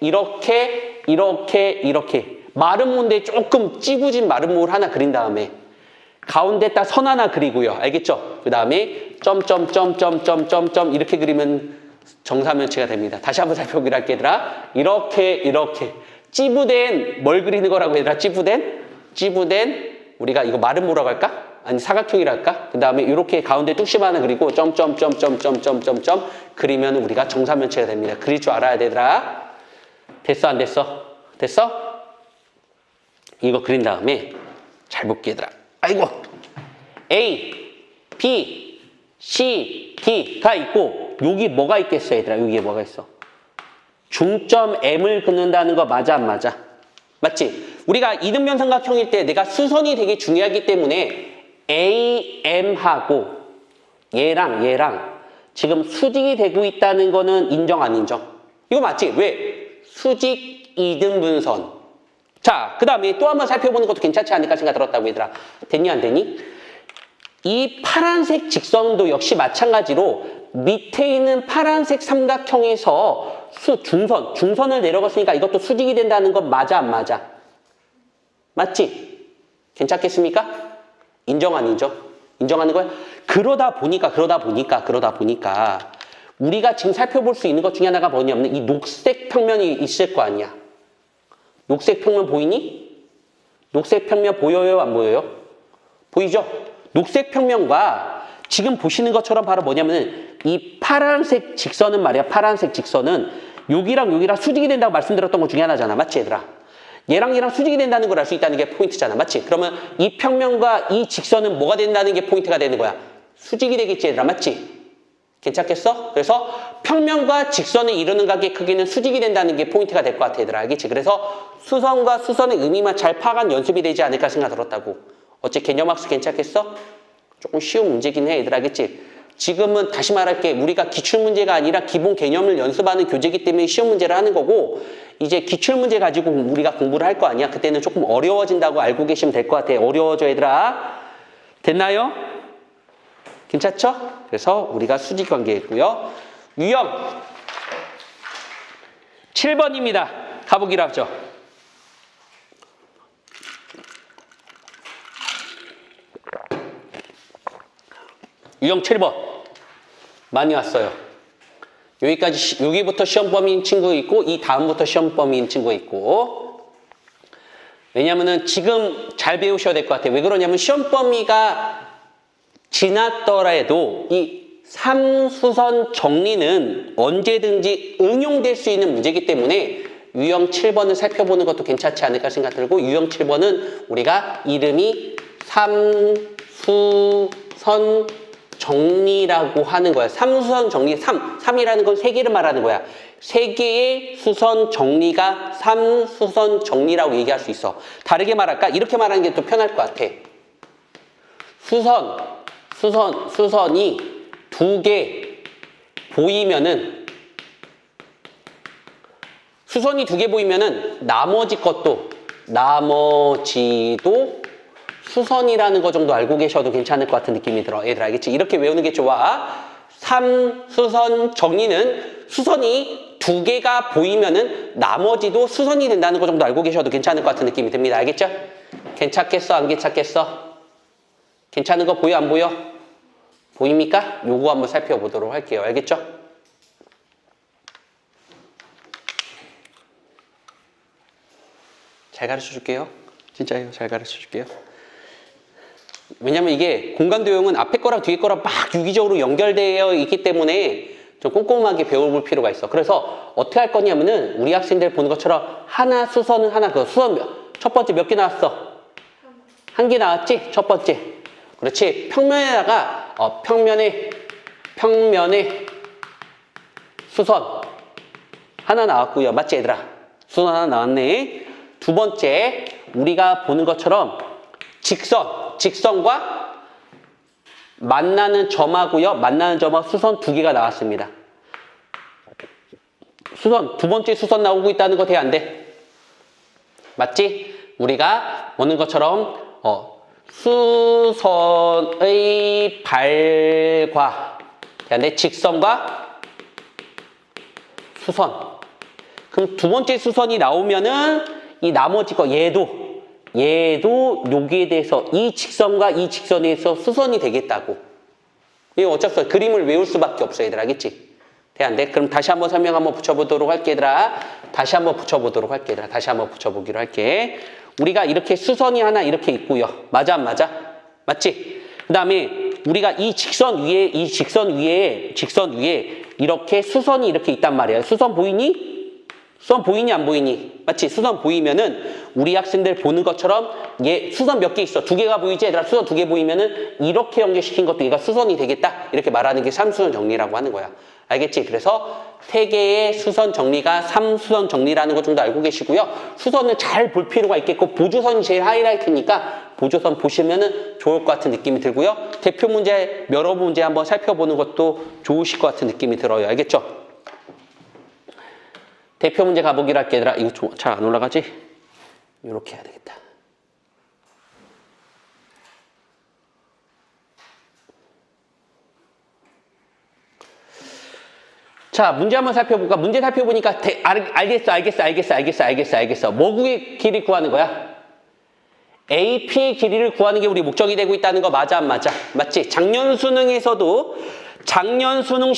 마름모인데 조금 찌구진 마름모를 하나 그린 다음에 가운데 딱 선 하나 그리고요. 알겠죠? 그 다음에 점점점점점점점 이렇게 그리면 정사면체가 됩니다. 다시 한번 살펴보기로 할게. 얘들아 이렇게 찌부된 뭘 그리는 거라고 얘들아? 찌부된 우리가 이거 마름모라고 할까? 아니 사각형이라 할까? 그 다음에 이렇게 가운데 뚝심 하나 그리고 점점점점점점점 그리면 우리가 정사면체가 됩니다. 그릴 줄 알아야 되더라. 됐어 안 됐어? 됐어? 이거 그린 다음에 잘 볼게 얘들아. 아이고 A, B, C, D가 있고 여기 뭐가 있겠어 얘들아? 여기에 뭐가 있어? 중점 M을 긋는다는 거 맞아 안 맞아? 맞지? 우리가 이등변 삼각형일 때 내가 수선이 되게 중요하기 때문에 AM하고 얘랑 지금 수직이 되고 있다는 거는 인정 안 인정? 이거 맞지? 왜? 수직 이등분선. 자, 그 다음에 또 한번 살펴보는 것도 괜찮지 않을까 생각 들었다고 얘들아. 됐니 안 됐니? 이 파란색 직선도 역시 마찬가지로 밑에 있는 파란색 삼각형에서 중선을 내려갔으니까 이것도 수직이 된다는 건 맞아 안 맞아? 맞지? 괜찮겠습니까? 인정 안 인정? 인정하는 거야? 그러다 보니까 우리가 지금 살펴볼 수 있는 것 중에 하나가 뭐냐면 이 녹색 평면이 있을 거 아니야. 녹색 평면 보이니? 녹색 평면 보여요 안 보여요? 보이죠? 녹색 평면과 지금 보시는 것처럼 바로 뭐냐면 이 파란색 직선은 말이야. 파란색 직선은 여기랑 수직이 된다고 말씀드렸던 것 중에 하나잖아. 맞지 얘들아? 얘랑 수직이 된다는 걸 알 수 있다는 게 포인트잖아. 맞지? 그러면 이 평면과 이 직선은 뭐가 된다는 게 포인트가 되는 거야. 수직이 되겠지 얘들아. 맞지? 괜찮겠어? 그래서 평면과 직선을 이루는 각의 크기는 수직이 된다는 게 포인트가 될 것 같아 얘들아. 알겠지? 그래서 수선과 수선의 의미만 잘 파악한 연습이 되지 않을까 생각 들었다고. 어째 개념학습 괜찮겠어? 조금 쉬운 문제긴 해 얘들아. 알겠지? 지금은 다시 말할게. 우리가 기출문제가 아니라 기본 개념을 연습하는 교재이기 때문에 쉬운 문제를 하는 거고 이제 기출문제 가지고 우리가 공부를 할 거 아니야. 그때는 조금 어려워진다고 알고 계시면 될 것 같아. 어려워져 얘들아. 됐나요? 괜찮죠? 그래서 우리가 수직 관계했고요. 유형 7번입니다. 가보기로 하죠. 유형 7번 많이 왔어요. 여기부터 시험 범위인 친구 있고 이 다음부터 시험 범위인 친구 있고 왜냐면은 지금 잘 배우셔야 될 것 같아요. 왜 그러냐면 시험 범위가 지났더라도 이 3수선 정리는 언제든지 응용될 수 있는 문제이기 때문에 유형 7번을 살펴보는 것도 괜찮지 않을까 생각 들고 유형 7번은 우리가 이름이 3수선 정리라고 하는 거야. 3수선 정리, 3이라는 건 3개를 말하는 거야. 3개의 수선 정리가 3수선 정리라고 얘기할 수 있어. 다르게 말할까? 이렇게 말하는 게 또 편할 것 같아. 수선이 2개 보이면은 수선이 2개 보이면은 나머지도 수선이라는 거 정도 알고 계셔도 괜찮을 것 같은 느낌이 들어. 얘들 알겠지? 이렇게 외우는 게 좋아. 3수선 정리는 수선이 2개가 보이면은 나머지도 수선이 된다는 거 정도 알고 계셔도 괜찮을 것 같은 느낌이 듭니다. 알겠죠? 괜찮겠어? 안 괜찮겠어? 괜찮은 거 보여? 안 보여? 보입니까? 요거 한번 살펴보도록 할게요. 알겠죠? 잘 가르쳐 줄게요. 진짜요. 잘 가르쳐 줄게요. 왜냐면 이게 공간도형은 앞에 거랑 뒤에 거랑 막 유기적으로 연결되어 있기 때문에 좀 꼼꼼하게 배워볼 필요가 있어. 그래서 어떻게 할 거냐면은 우리 학생들 보는 것처럼 하나 수선은 하나 수선 첫 번째 몇 개 나왔어? 1개 나왔지? 첫 번째. 그렇지. 평면에다가 평면에 수선 하나 나왔고요. 맞지 얘들아? 수선 하나 나왔네. 두 번째 우리가 보는 것처럼 직선과 만나는 점하고요. 만나는 점하고 수선 두 개가 나왔습니다. 수선, 두 번째 수선 나오고 있다는 거 돼, 안 돼? 맞지? 우리가 보는 것처럼 수선의 발과 돼, 직선과 수선. 그럼 두 번째 수선이 나오면은 이 나머지 거 얘도 여기에 대해서 이 직선과 이 직선에서 수선이 되겠다고. 이거 어쩔 수 없어. 그림을 외울 수밖에 없어, 얘들아. 알겠지? 돼, 안 돼? 그럼 다시 한번 설명 한번 붙여보도록 할게, 얘들아. 다시 한번 붙여보도록 할게, 얘들아. 다시 한번 붙여보기로 할게. 우리가 이렇게 수선이 하나 이렇게 있고요. 맞아, 안 맞아? 맞지? 그 다음에 우리가 이 직선 위에 이렇게 수선이 이렇게 있단 말이야. 수선 보이니? 수선 보이니 안 보이니? 맞지? 수선 보이면은 우리 학생들 보는 것처럼 얘 수선 몇 개 있어? 두 개가 보이지? 얘들아 수선 두 개 보이면은 이렇게 연결시킨 것도 얘가 수선이 되겠다? 이렇게 말하는 게 삼수선 정리라고 하는 거야. 알겠지? 그래서 세 개의 수선 정리가 삼수선 정리라는 것 정도 알고 계시고요. 수선을 잘 볼 필요가 있겠고 보조선이 제일 하이라이트니까 보조선 보시면은 좋을 것 같은 느낌이 들고요. 대표 문제, 여러 문제 한번 살펴보는 것도 좋으실 것 같은 느낌이 들어요. 알겠죠? 대표 문제 가보기로 할게, 얘들아. 이거 잘 안 올라가지? 이렇게 해야 되겠다. 자, 문제 한번 살펴볼까? 문제 살펴보니까 알겠어. 뭐 길이 구하는 거야? AP의 길이를 구하는 게 우리 목적이 되고 있다는 거 맞아, 안 맞아? 맞지? 작년 수능에서도 작년 수능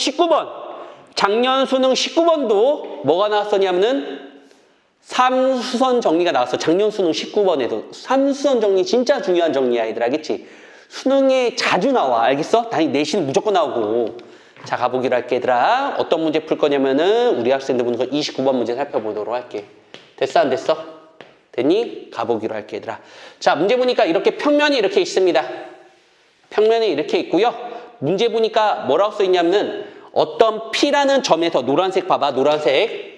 19번도 뭐가 나왔었냐면은 삼수선 정리가 나왔어. 작년 수능 19번에도. 삼수선 정리 진짜 중요한 정리야, 얘들아. 알겠지? 수능에 자주 나와. 알겠어? 당연히 내신 무조건 나오고. 자, 가보기로 할게, 얘들아. 어떤 문제 풀 거냐면은 우리 학생들 보는 거 29번 문제 살펴보도록 할게. 됐어, 안 됐어? 됐니? 가보기로 할게, 얘들아. 자, 문제 보니까 이렇게 평면이 이렇게 있습니다. 평면이 이렇게 있고요. 문제 보니까 뭐라고 써 있냐면은 어떤 P라는 점에서 노란색 봐봐, 노란색.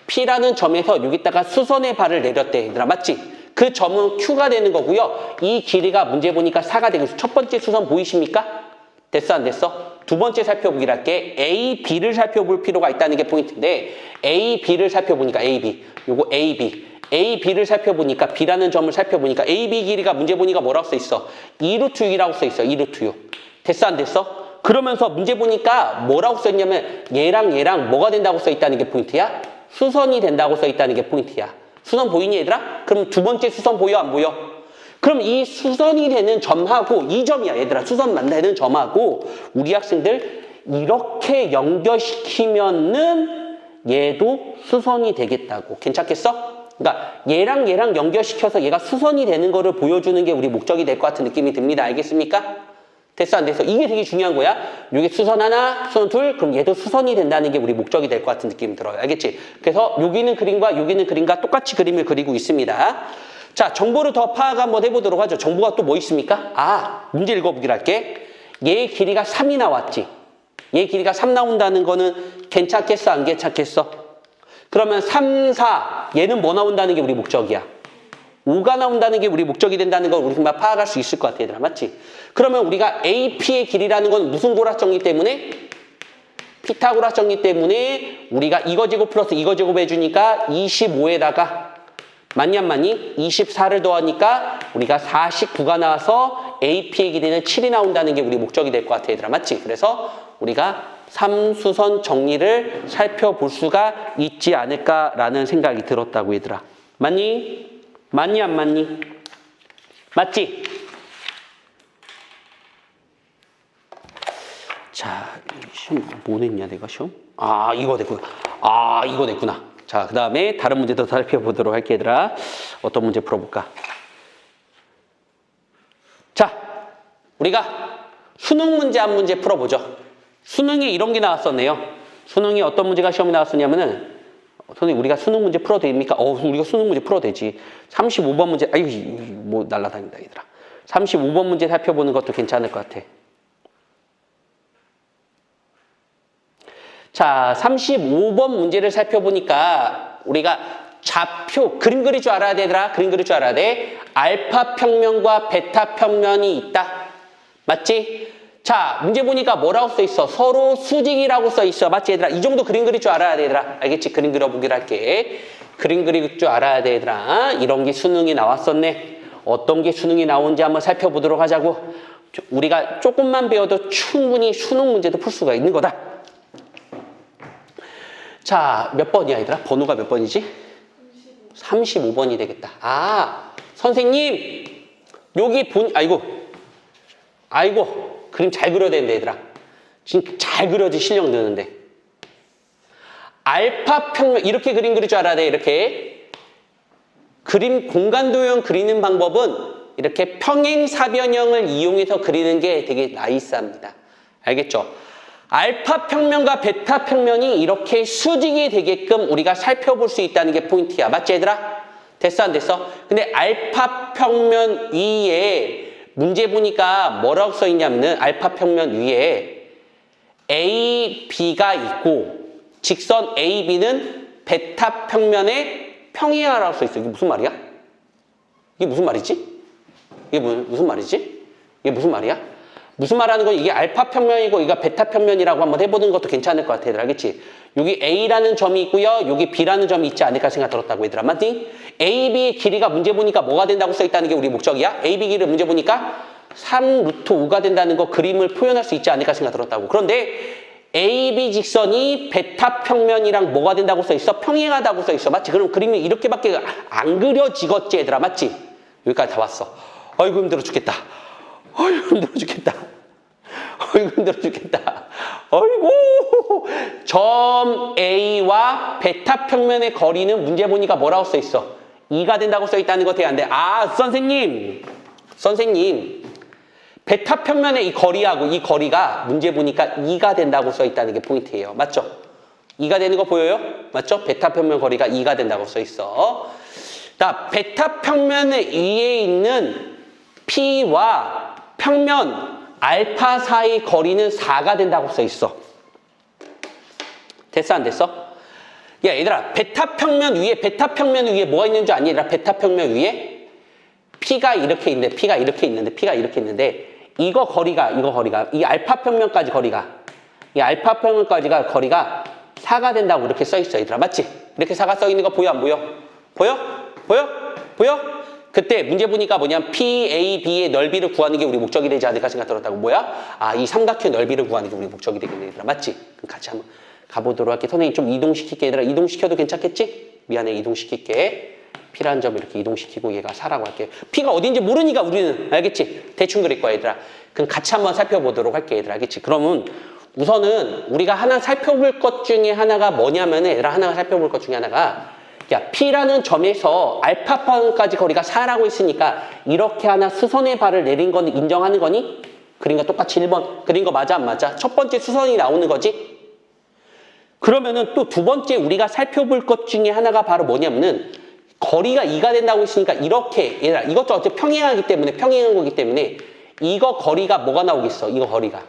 P라는 점에서 여기다가 수선의 발을 내렸대, 얘들아. 맞지? 그 점은 Q가 되는 거고요. 이 길이가 문제 보니까 4가 되고 첫 번째 수선 보이십니까? 됐어, 안 됐어? 두 번째 살펴보기로 할게. A, B를 살펴볼 필요가 있다는 게 포인트인데 A, B를 살펴보니까 요거 A, B를 살펴보니까 B라는 점을 살펴보니까 A, B 길이가 문제 보니까 뭐라고 써 있어? 2루트 6이라고 써 있어. 2루트 6. 됐어, 안 됐어? 그러면서 문제 보니까 뭐라고 써 있냐면 얘랑 뭐가 된다고 써 있다는 게 포인트야? 수선이 된다고 써 있다는 게 포인트야. 수선 보이니, 얘들아? 그럼 두 번째 수선 보여, 안 보여? 그럼 이 수선이 되는 점하고 이 점이야, 얘들아. 수선 만나는 점하고 우리 학생들 이렇게 연결시키면은 얘도 수선이 되겠다고. 괜찮겠어? 그러니까 얘랑 연결시켜서 얘가 수선이 되는 거를 보여주는 게 우리 목적이 될 것 같은 느낌이 듭니다. 알겠습니까? 됐어, 안 됐어? 이게 되게 중요한 거야. 여기 수선 하나, 수선 둘, 그럼 얘도 수선이 된다는 게 우리 목적이 될 것 같은 느낌이 들어요. 알겠지? 그래서 여기는 그림과 똑같이 그림을 그리고 있습니다. 자, 정보를 더 파악 한번 해보도록 하죠. 정보가 또 뭐 있습니까? 문제 읽어보기로 할게. 얘 길이가 3이 나왔지. 얘 길이가 3 나온다는 거는 괜찮겠어, 안 괜찮겠어? 그러면 3, 4, 얘는 뭐 나온다는 게 우리 목적이야? 5가 나온다는 게 우리 목적이 된다는 걸 우리 금방 파악할 수 있을 것 같아, 얘들아. 맞지? 그러면 우리가 AP의 길이라는 건 무슨 고라 정리 때문에? 피타고라 정리 때문에 우리가 이거 제곱 플러스 이거 제곱 해주니까 25에다가 맞니 안 맞니? 24를 더하니까 우리가 49가 나와서 AP의 길이는 7이 나온다는 게 우리 목적이 될 것 같아, 얘들아. 맞지? 그래서 우리가 삼수선 정리를 살펴볼 수가 있지 않을까라는 생각이 들었다고, 얘들아. 맞니? 맞니 안 맞니? 맞지? 자, 시험 뭐 냈냐 내가 시험? 이거 냈구나. 자, 그 다음에 다른 문제도 살펴보도록 할게, 얘들아. 어떤 문제 풀어볼까? 자, 우리가 수능 문제 한 문제 풀어보죠. 수능에 이런 게 나왔었네요. 수능에 어떤 문제가 시험에 나왔었냐면은 선생님, 우리가 수능 문제 풀어도 됩니까? 우리가 수능 문제 풀어도 되지. 35번 문제, 뭐 날라다닌다, 얘들아. 35번 문제 살펴보는 것도 괜찮을 것 같아. 자, 35번 문제를 살펴보니까 우리가 좌표, 그림 그릴 줄 알아야 되더라. 그림 그릴 줄 알아야 돼. 알파 평면과 베타 평면이 있다. 맞지? 자, 문제 보니까 뭐라고 써 있어? 서로 수직이라고 써 있어. 맞지, 얘들아? 이 정도 그림 그릴 줄 알아야 돼, 얘들아. 알겠지? 그림 그려보기로 할게. 그림 그릴 줄 알아야 돼, 얘들아. 이런 게 수능이 나왔었네. 어떤 게 수능이 나온지 한번 살펴보도록 하자고. 우리가 조금만 배워도 충분히 수능 문제도 풀 수가 있는 거다. 자, 몇 번이야, 얘들아? 번호가 몇 번이지? 35번이 되겠다. 아, 선생님, 여기 아이고, 그림 잘 그려야 되는데, 얘들아. 지금 잘 그려야지 실력 느는데. 알파 평면, 이렇게 그림 그릴 줄 알아야 돼, 이렇게. 공간 도형 그리는 방법은 이렇게 평행사변형을 이용해서 그리는 게 되게 나이스합니다. 알겠죠? 알파 평면과 베타 평면이 이렇게 수직이 되게끔 우리가 살펴볼 수 있다는 게 포인트야. 맞지, 얘들아? 됐어, 안 됐어? 근데 알파 평면 위에 문제 보니까 뭐라고 써 있냐면은 알파 평면 위에 A, B가 있고 직선 A, B는 베타 평면에 평행하라고 써 있어. 이게 무슨 말이야? 이게 무슨 말이지? 이게 무슨 말이지? 이게 무슨 말이야? 무슨 말하는 건 이게 알파 평면이고 이거 베타 평면이라고 한번 해보는 것도 괜찮을 것 같아, 얘들아. 알겠지? 여기 A라는 점이 있고요. 여기 B라는 점이 있지 않을까 생각 들었다고, 얘들아. 맞지? A, B의 길이가 문제 보니까 뭐가 된다고 써 있다는 게 우리 목적이야. A, B 길이 문제 보니까 3 루트 5가 된다는 거 그림을 표현할 수 있지 않을까 생각 들었다고. 그런데 A, B 직선이 베타 평면이랑 뭐가 된다고 써 있어? 평행하다고 써 있어. 맞지? 그럼 그림이 이렇게밖에 안 그려지겠지, 얘들아. 맞지? 여기까지 다 왔어. 아이고, 힘들어 죽겠다. 아이고, 힘들어 죽겠다. 아이고, 힘들어 죽겠다. 아이고. 점 A와 베타 평면의 거리는 문제 보니까 뭐라고 써 있어? 2가 된다고 써 있다는 거 돼야 안 돼. 아, 선생님. 베타 평면의 이 거리하고 이 거리가 문제 보니까 2가 된다고 써 있다는 게 포인트예요. 맞죠? 2가 되는 거 보여요? 맞죠? 베타 평면 거리가 2가 된다고 써 있어. 자, 베타 평면 위에 있는 P와 평면 알파 사이 거리는 4가 된다고 써 있어. 됐어, 안 됐어? 야, 얘들아, 베타 평면 위에 뭐가 있는 줄 아니? 얘들아, 베타 평면 위에 P가 이렇게 있는데 이거 거리가 이 알파 평면까지 거리가 4가 된다고 이렇게 써 있어, 얘들아. 맞지? 이렇게 4가 써 있는 거 보여, 안 보여? 보여? 그때 문제 보니까 뭐냐면 PAB의 넓이를 구하는 게 우리 목적이 되지 않을까 생각 들었다고. 뭐야? 아, 이 삼각형 넓이를 구하는 게 우리 목적이 되겠네, 얘들아. 맞지? 그럼 같이 한번 가보도록 할게. 선생님 좀 이동시킬게, 얘들아. 이동시켜도 괜찮겠지? 미안해, 이동시킬게. P라는 점 이렇게 이동시키고 얘가 4라고 할게. P가 어딘지 모르니까 우리는. 알겠지? 대충 그릴 거야, 얘들아. 그럼 같이 한번 살펴보도록 할게, 얘들아. 알겠지? 그러면 우선은 우리가 하나 살펴볼 것 중에 하나가 뭐냐면, 얘들아, 야, P라는 점에서 알파판까지 거리가 4라고 했으니까 이렇게 하나 수선의 발을 내린 건 인정하는 거니? 그린 거 똑같이 1번. 그린 거 맞아, 안 맞아? 첫 번째 수선이 나오는 거지? 그러면은 또 두 번째 우리가 살펴볼 것 중에 하나가 바로 뭐냐면은 거리가 2가 된다고 했으니까 이렇게, 얘들아, 이것도 어차피 평행한 거기 때문에 이거 거리가 뭐가 나오겠어? 이거 거리가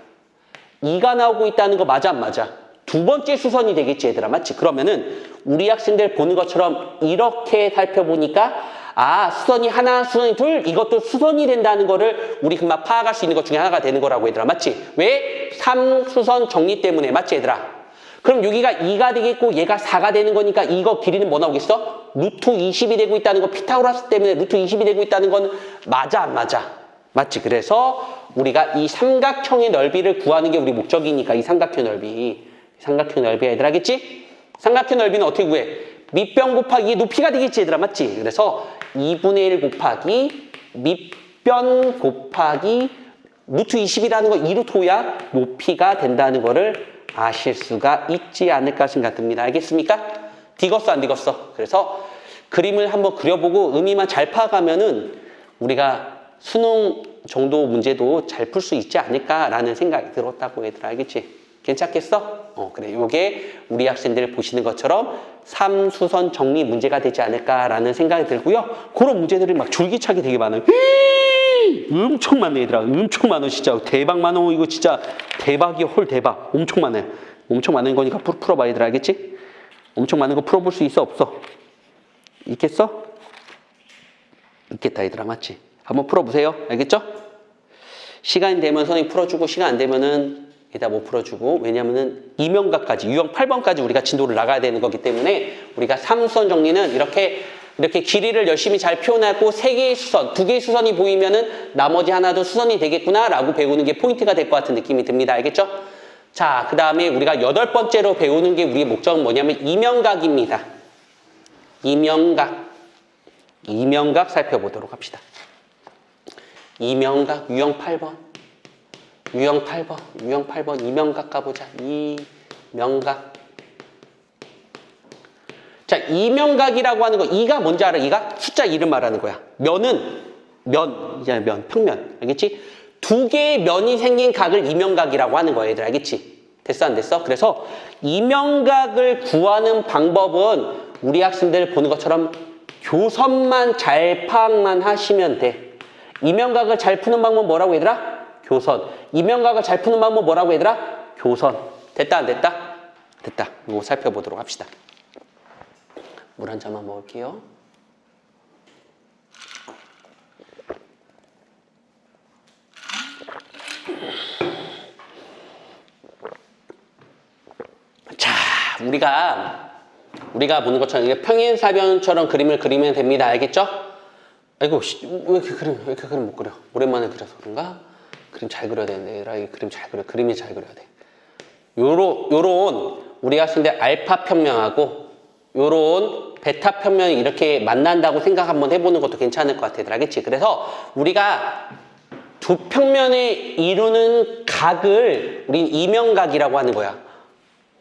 2가 나오고 있다는 거 맞아, 안 맞아? 두 번째 수선이 되겠지, 얘들아. 맞지? 그러면은 우리 학생들 보는 것처럼 이렇게 살펴보니까 아, 수선이 하나, 수선이 둘, 이것도 수선이 된다는 거를 우리 금방 파악할 수 있는 것 중에 하나가 되는 거라고, 얘들아. 맞지? 왜? 3수선 정리 때문에. 맞지, 얘들아? 그럼 여기가 2가 되겠고 얘가 4가 되는 거니까 이거 길이는 뭐 나오겠어? 루트 20이 되고 있다는 거. 피타고라스 때문에 루트 20이 되고 있다는 건 맞아, 안 맞아? 맞지? 그래서 우리가 이 삼각형의 넓이를 구하는 게 우리 목적이니까 이 삼각형 넓이 얘들아. 알겠지? 삼각형 넓이는 어떻게 구해? 밑변 곱하기 높이가 되겠지, 얘들아. 맞지? 그래서 2분의 1 곱하기 밑변 곱하기 루트 20이라는 거 2루트 5야 높이가 된다는 거를 아실 수가 있지 않을까 생각됩니다. 알겠습니까? 디귿어, 안 디귿어? 그래서 그림을 한번 그려보고 의미만 잘 파악하면은 우리가 수능 정도 문제도 잘 풀 수 있지 않을까라는 생각이 들었다고, 얘들아. 알겠지? 괜찮겠어? 그래. 요게 우리 학생들 보시는 것처럼 3수선 정리 문제가 되지 않을까라는 생각이 들고요. 그런 문제들이 막 줄기차게 되게 많아요. 엄청 많네, 얘들아. 엄청 많아, 진짜. 대박 많어. 이거 진짜 대박이야. 홀 대박. 엄청 많아요. 엄청 많은 거니까 풀어봐, 얘들아. 알겠지? 엄청 많은 거 풀어볼 수 있어, 없어? 있겠어? 있겠다, 얘들아. 맞지? 한번 풀어보세요. 알겠죠? 시간이 되면 선생님이 풀어주고 시간 안 되면은 얘다 못 풀어주고 왜냐면은 이명각까지 유형 8번까지 우리가 진도를 나가야 되는 거기 때문에 우리가 3수선 정리는 이렇게 길이를 열심히 잘 표현하고 3개의 수선, 2개의 수선이 보이면은 나머지 하나도 수선이 되겠구나 라고 배우는 게 포인트가 될 것 같은 느낌이 듭니다. 알겠죠? 자, 그 다음에 우리가 8번째로 배우는 게 우리의 목적은 뭐냐면 이명각입니다. 이명각 살펴보도록 합시다. 이명각 유형 8번 이명각 가보자. 이명각. 자, 이명각이라고 하는 거 이가 뭔지 알아? 이가 숫자 2를 말하는 거야. 면은 평면 알겠지? 2개의 면이 생긴 각을 이명각이라고 하는 거야. 얘들 알겠지? 됐어 안 됐어? 그래서 이명각을 구하는 방법은 우리 학생들 보는 것처럼 교선만 잘 파악만 하시면 돼. 이명각을 잘 푸는 방법 뭐라고 얘들아? 교선. 이명각을 잘 푸는 방법 뭐라고 얘들아? 교선. 됐다 안 됐다? 됐다. 이거 살펴보도록 합시다. 물 한 잔만 먹을게요. 자, 우리가 보는 것처럼 이게 평행사변처럼 그림을 그리면 됩니다. 알겠죠? 아이고, 왜 이렇게 그림 못 그려? 오랜만에 그려서 그런가? 그림 잘 그려야 되는데, 얘들아, 이 그림 잘 그려. 그림이 잘 그려야 돼. 요런, 우리 학생들 알파 평면하고, 요런 베타 평면이 이렇게 만난다고 생각 한번 해보는 것도 괜찮을 것 같아. 알겠지? 그래서 우리가 두 평면을 이루는 각을 우린 이명각이라고 하는 거야.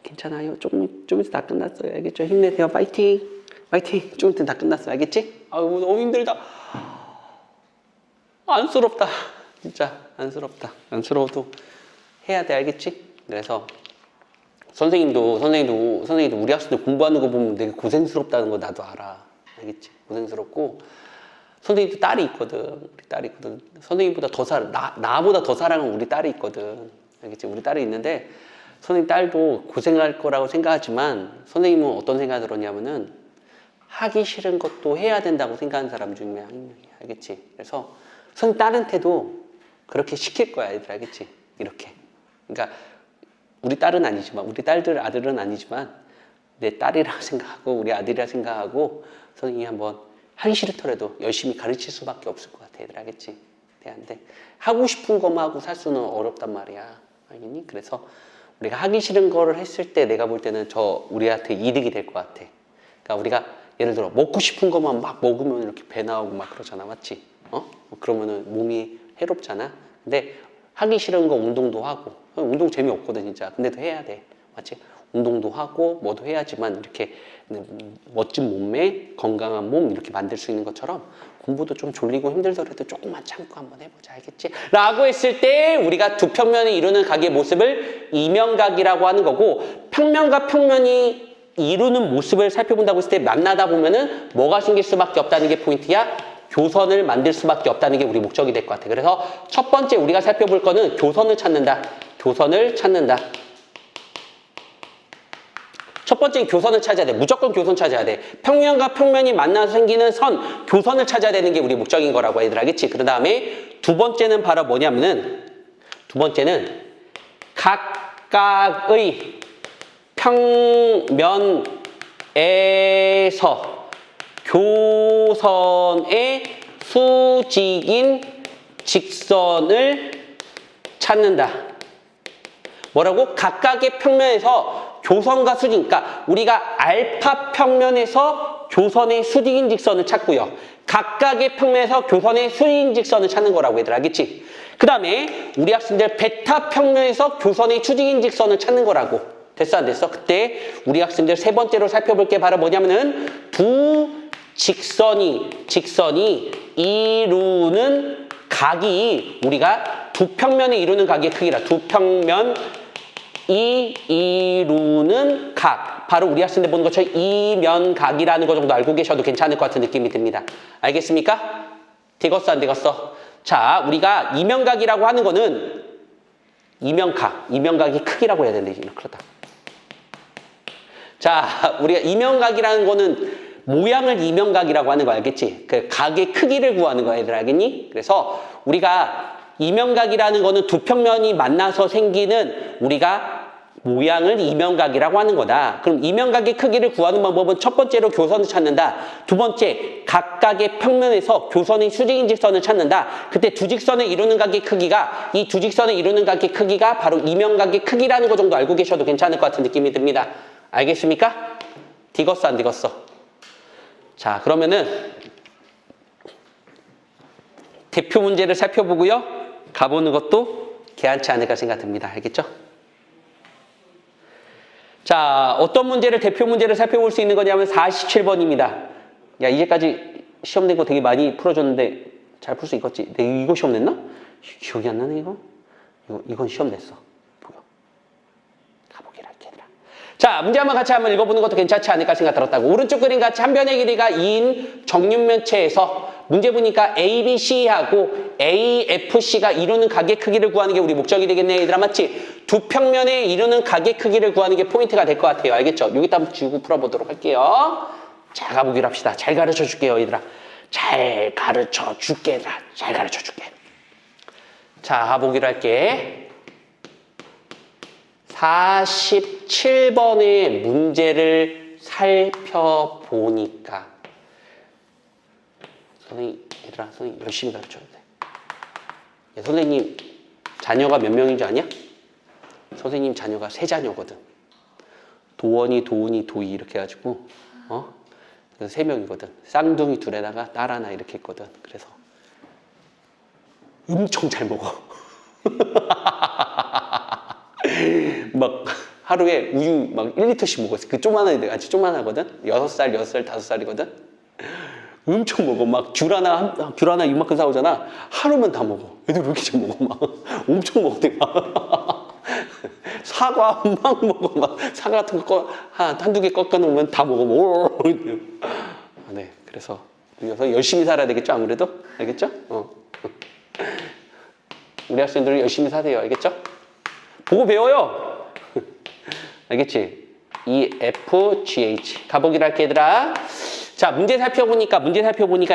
괜찮아요. 좀 있어 다 끝났어요. 알겠죠? 힘내세요. 파이팅. 좀 있으면 다 끝났어. 알겠지? 아유, 너무 힘들다. 안쓰럽다. 진짜 안쓰럽다. 안쓰러워도 해야 돼. 알겠지? 그래서 선생님도 우리 학생들 공부하는 거 보면 되게 고생스럽다는 거 나도 알아. 알겠지? 고생스럽고 선생님도 딸이 있거든. 우리 딸이 있거든. 선생님보다 나보다 더 사랑하는 우리 딸이 있거든. 알겠지? 우리 딸이 있는데 선생님 딸도 고생할 거라고 생각하지만 선생님은 어떤 생각이 들었냐면은 하기 싫은 것도 해야 된다고 생각하는 사람 중에 한 명이야. 알겠지? 그래서 선생님 딸한테도 그렇게 시킬 거야. 애들 알겠지? 이렇게. 그러니까 우리 딸은 아니지만 우리 아들은 아니지만 내 딸이라고 생각하고 우리 아들이라 생각하고 선생님이 한번 하기 싫더라도 열심히 가르칠 수밖에 없을 것 같아. 애들 알겠지? 대한데 하고 싶은 것만 하고 살 수는 어렵단 말이야. 알겠니? 그래서 우리가 하기 싫은 거를 했을 때 내가 볼 때는 우리한테 이득이 될 것 같아. 그러니까 우리가 예를 들어 먹고 싶은 것만 막 먹으면 이렇게 배 나오고 막 그러잖아. 맞지? 그러면은 몸이 해롭잖아. 근데 하기 싫은 거 운동도 하고 운동 재미없거든 진짜. 근데도 해야 돼. 맞지? 운동도 하고 뭐도 해야지만 이렇게 멋진 몸매, 건강한 몸 이렇게 만들 수 있는 것처럼 공부도 좀 졸리고 힘들더라도 조금만 참고 한번 해보자. 알겠지? 라고 했을 때 우리가 두 평면이 이루는 각의 모습을 이명각이라고 하는 거고 평면과 평면이 이루는 모습을 살펴본다고 했을 때 만나다 보면은 뭐가 생길 수밖에 없다는 게 포인트야. 교선을 만들 수밖에 없다는 게 우리 목적이 될 것 같아. 그래서 첫 번째 우리가 살펴볼 거는 교선을 찾는다. 교선을 찾는다. 첫 번째는 교선을 찾아야 돼. 무조건 교선 찾아야 돼. 평면과 평면이 만나서 생기는 선, 교선을 찾아야 되는 게 우리 목적인 거라고 얘들 알겠지? 그 다음에 두 번째는 바로 뭐냐면은 두 번째는 각각의 평면에서 교선의 수직인 직선을 찾는다. 뭐라고? 각각의 평면에서 교선과 수직, 그러니까 우리가 알파 평면에서 교선의 수직인 직선을 찾고요. 각각의 평면에서 교선의 수직인 직선을 찾는 거라고 얘들 알겠지? 그 다음에 우리 학생들 베타 평면에서 교선의 수직인 직선을 찾는 거라고. 됐어 안 됐어? 그때 우리 학생들 세 번째로 살펴볼 게 바로 뭐냐면은 두 직선이 이루는 각이 우리가 두 평면이 이루는 각의 크기라. 두 평면이 이루는 각. 바로 우리 학생들 보는 것처럼 이면각이라는 거 정도 알고 계셔도 괜찮을 것 같은 느낌이 듭니다. 알겠습니까? 되겠어 안 되겠어? 자, 우리가 이면각이라고 하는 거는 이면각이 크기라고 해야 되는데 그렇다. 자, 우리가 이면각이라는 거는 모양을 이면각이라고 하는 거 알겠지? 그 각의 크기를 구하는 거 얘들 알겠니? 그래서 우리가 이면각이라는 거는 두 평면이 만나서 생기는 우리가 모양을 이면각이라고 하는 거다. 그럼 이면각의 크기를 구하는 방법은 첫 번째로 교선을 찾는다. 두 번째, 각각의 평면에서 교선의 수직인 직선을 찾는다. 그때 두 직선을 이루는 각의 크기가, 이 두 직선을 이루는 각의 크기가 바로 이면각의 크기라는 거 정도 알고 계셔도 괜찮을 것 같은 느낌이 듭니다. 알겠습니까? 디귿어 안 디귿어? 자, 그러면은 대표 문제를 살펴보고요. 가보는 것도 개한치 않을까 생각됩니다. 알겠죠? 자, 어떤 문제를, 대표 문제를 살펴볼 수 있는 거냐면 47번입니다. 야, 이제까지 시험 낸 거 되게 많이 풀어줬는데 잘 풀 수 있겠지? 내가 이거 시험 냈나? 기억이 안 나네, 이거? 이건 시험 냈어. 보여. 가보기로 할게, 얘들아. 자, 문제 한번 같이 한번 읽어보는 것도 괜찮지 않을까 생각 들었다고. 오른쪽 그림 같이 한 변의 길이가 2인 정육면체에서 문제 보니까 ABC하고 AFC가 이루는 각의 크기를 구하는 게 우리 목적이 되겠네, 얘들아. 맞지? 두 평면에 이루는 각의 크기를 구하는 게 포인트가 될 것 같아요. 알겠죠? 여기다 한번 지우고 풀어보도록 할게요. 자, 가보기로 합시다. 잘 가르쳐 줄게요, 얘들아. 잘 가르쳐 줄게, 얘들아. 잘 가르쳐 줄게. 자, 가보기로 할게. 47번의 문제를 살펴보니까 선생님, 얘들아, 선생님 열심히 가르쳐야 돼. 야, 선생님 자녀가 몇 명인 줄 아냐? 선생님 자녀가 3자녀거든. 도원이, 도훈이, 도희 이렇게 해가지고 그래서 3명이거든. 쌍둥이 둘에다가 딸 하나 이렇게 했거든. 그래서 엄청 잘 먹어. 막 하루에 우유 막 1리터씩 먹었어. 그 조그만한 애들 아주 조그만하거든. 6살, 6살, 5살이거든. 엄청 먹어. 막 귤 하나 이만큼 사오잖아. 하루면 다 먹어. 애들 왜 이렇게 잘 먹어? 막 엄청 먹대. 막 사과 막 먹어. 막 사과 같은 거 한두 개 꺾어 놓으면 다 먹어. 네, 그래서 열심히 살아야 되겠죠, 아무래도. 알겠죠? 우리 학생들은 열심히 사세요. 알겠죠? 보고 배워요. 알겠지? EFGH. 가보기로 할게, 얘들아. 자, 문제 살펴보니까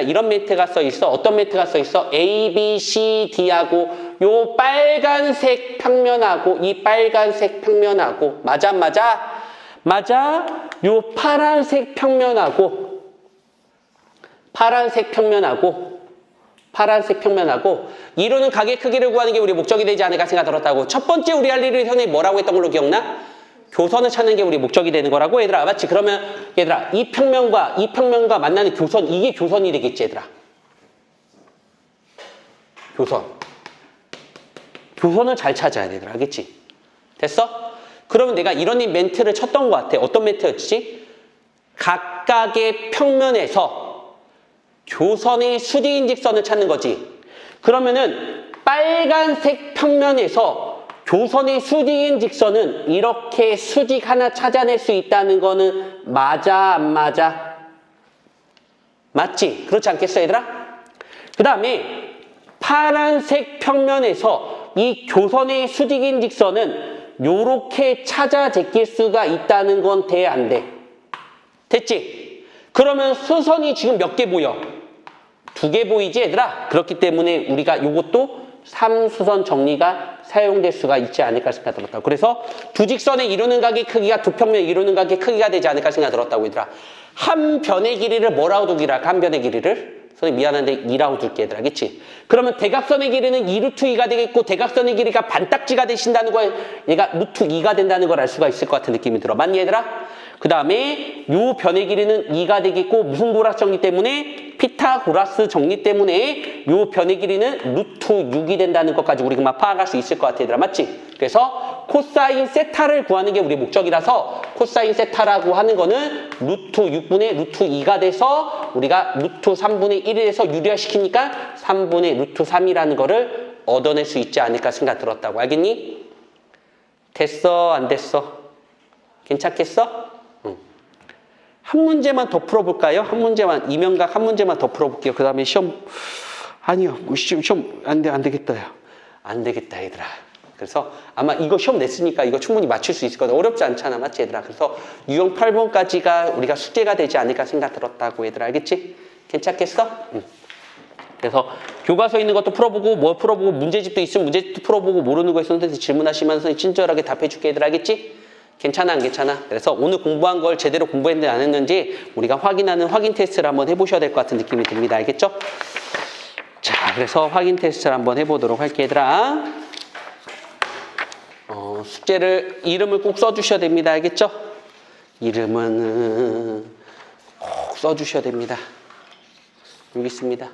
이런 멘트가 써 있어. 어떤 멘트가 써 있어? A, B, C, D하고 요 빨간색 평면하고 이 빨간색 평면하고 맞아. 요 파란색 평면하고 이루는 각의 크기를 구하는 게 우리 목적이 되지 않을까 생각 들었다고. 첫 번째 우리 할 일을 선생님이 뭐라고 했던 걸로 기억나? 교선을 찾는 게 우리 목적이 되는 거라고, 얘들아. 맞지? 그러면 얘들아, 이 평면과 만나는 교선, 이게 교선이 되겠지, 얘들아. 교선을 잘 찾아야 돼, 얘들아. 알겠지? 됐어? 그러면 내가 이런 멘트를 쳤던 것 같아. 어떤 멘트였지? 각각의 평면에서 교선의 수직인 직선을 찾는 거지. 그러면은 빨간색 평면에서 교선의 수직인 직선은 이렇게 수직 하나 찾아낼 수 있다는 거는 맞아, 안 맞아? 맞지? 그렇지 않겠어, 얘들아? 그 다음에 파란색 평면에서 이 교선의 수직인 직선은 요렇게 찾아 제낄 수가 있다는 건 돼, 안 돼? 됐지? 그러면 수선이 지금 몇 개 보여? 2개 보이지, 얘들아? 그렇기 때문에 우리가 요것도 3수선 정리가 사용될 수가 있지 않을까 생각 들었다고. 그래서 두 직선에 이루는 각의 크기가 두 평면에 이루는 각의 크기가 되지 않을까 생각 들었다고, 얘들아. 한 변의 길이를 뭐라고 두기로 할까? 한 변의 길이를? 선생님 미안한데 2라고 둘게, 얘들아. 알겠지? 그러면 대각선의 길이는 2루트 2가 되겠고 대각선의 길이가 반딱지가 되신다는 걸 얘가 루트 2가 된다는 걸 알 수가 있을 것 같은 느낌이 들어. 맞니, 얘들아? 그 다음에 요 변의 길이는 2가 되겠고 무슨 고라스 정리 때문에? 피타고라스 정리 때문에 요 변의 길이는 루트 6이 된다는 것까지 우리 그만 파악할 수 있을 것 같아, 얘들아. 맞지? 그래서 코사인 세타를 구하는 게 우리 목적이라서 코사인 세타라고 하는 거는 루트 6분의 루트 2가 돼서 우리가 루트 3분의 1을 해서 유리화시키니까 3분의 루트 3이라는 거를 얻어낼 수 있지 않을까 생각 들었다고. 알겠니? 됐어? 안 됐어? 괜찮겠어? 한 문제만 더 풀어볼까요? 한 문제만, 이면각 한 문제만 더 풀어볼게요. 그 다음에 시험, 아니요, 시험, 안 되겠다. 야. 안 되겠다, 얘들아. 그래서 아마 이거 시험 냈으니까 이거 충분히 맞출 수 있을 거다. 어렵지 않잖아, 맞지, 얘들아? 그래서 유형 8번까지가 우리가 숙제가 되지 않을까 생각 들었다고, 얘들아. 알겠지? 괜찮겠어? 그래서 교과서에 있는 것도 풀어보고 뭐 풀어보고 문제집도 있으면 문제집도 풀어보고 모르는 거 있으면 선생님 질문하시면 선생님 친절하게 답해줄게 얘들 알겠지? 괜찮아 안 괜찮아? 그래서 오늘 공부한 걸 제대로 공부했는지 안 했는지 우리가 확인하는 확인 테스트를 한번 해보셔야 될 것 같은 느낌이 듭니다. 알겠죠? 자, 그래서 확인 테스트를 한번 해보도록 할게 얘들아. 숙제를 이름을 꼭 써주셔야 됩니다. 알겠죠? 이름은 꼭 써주셔야 됩니다. 여기 있습니다.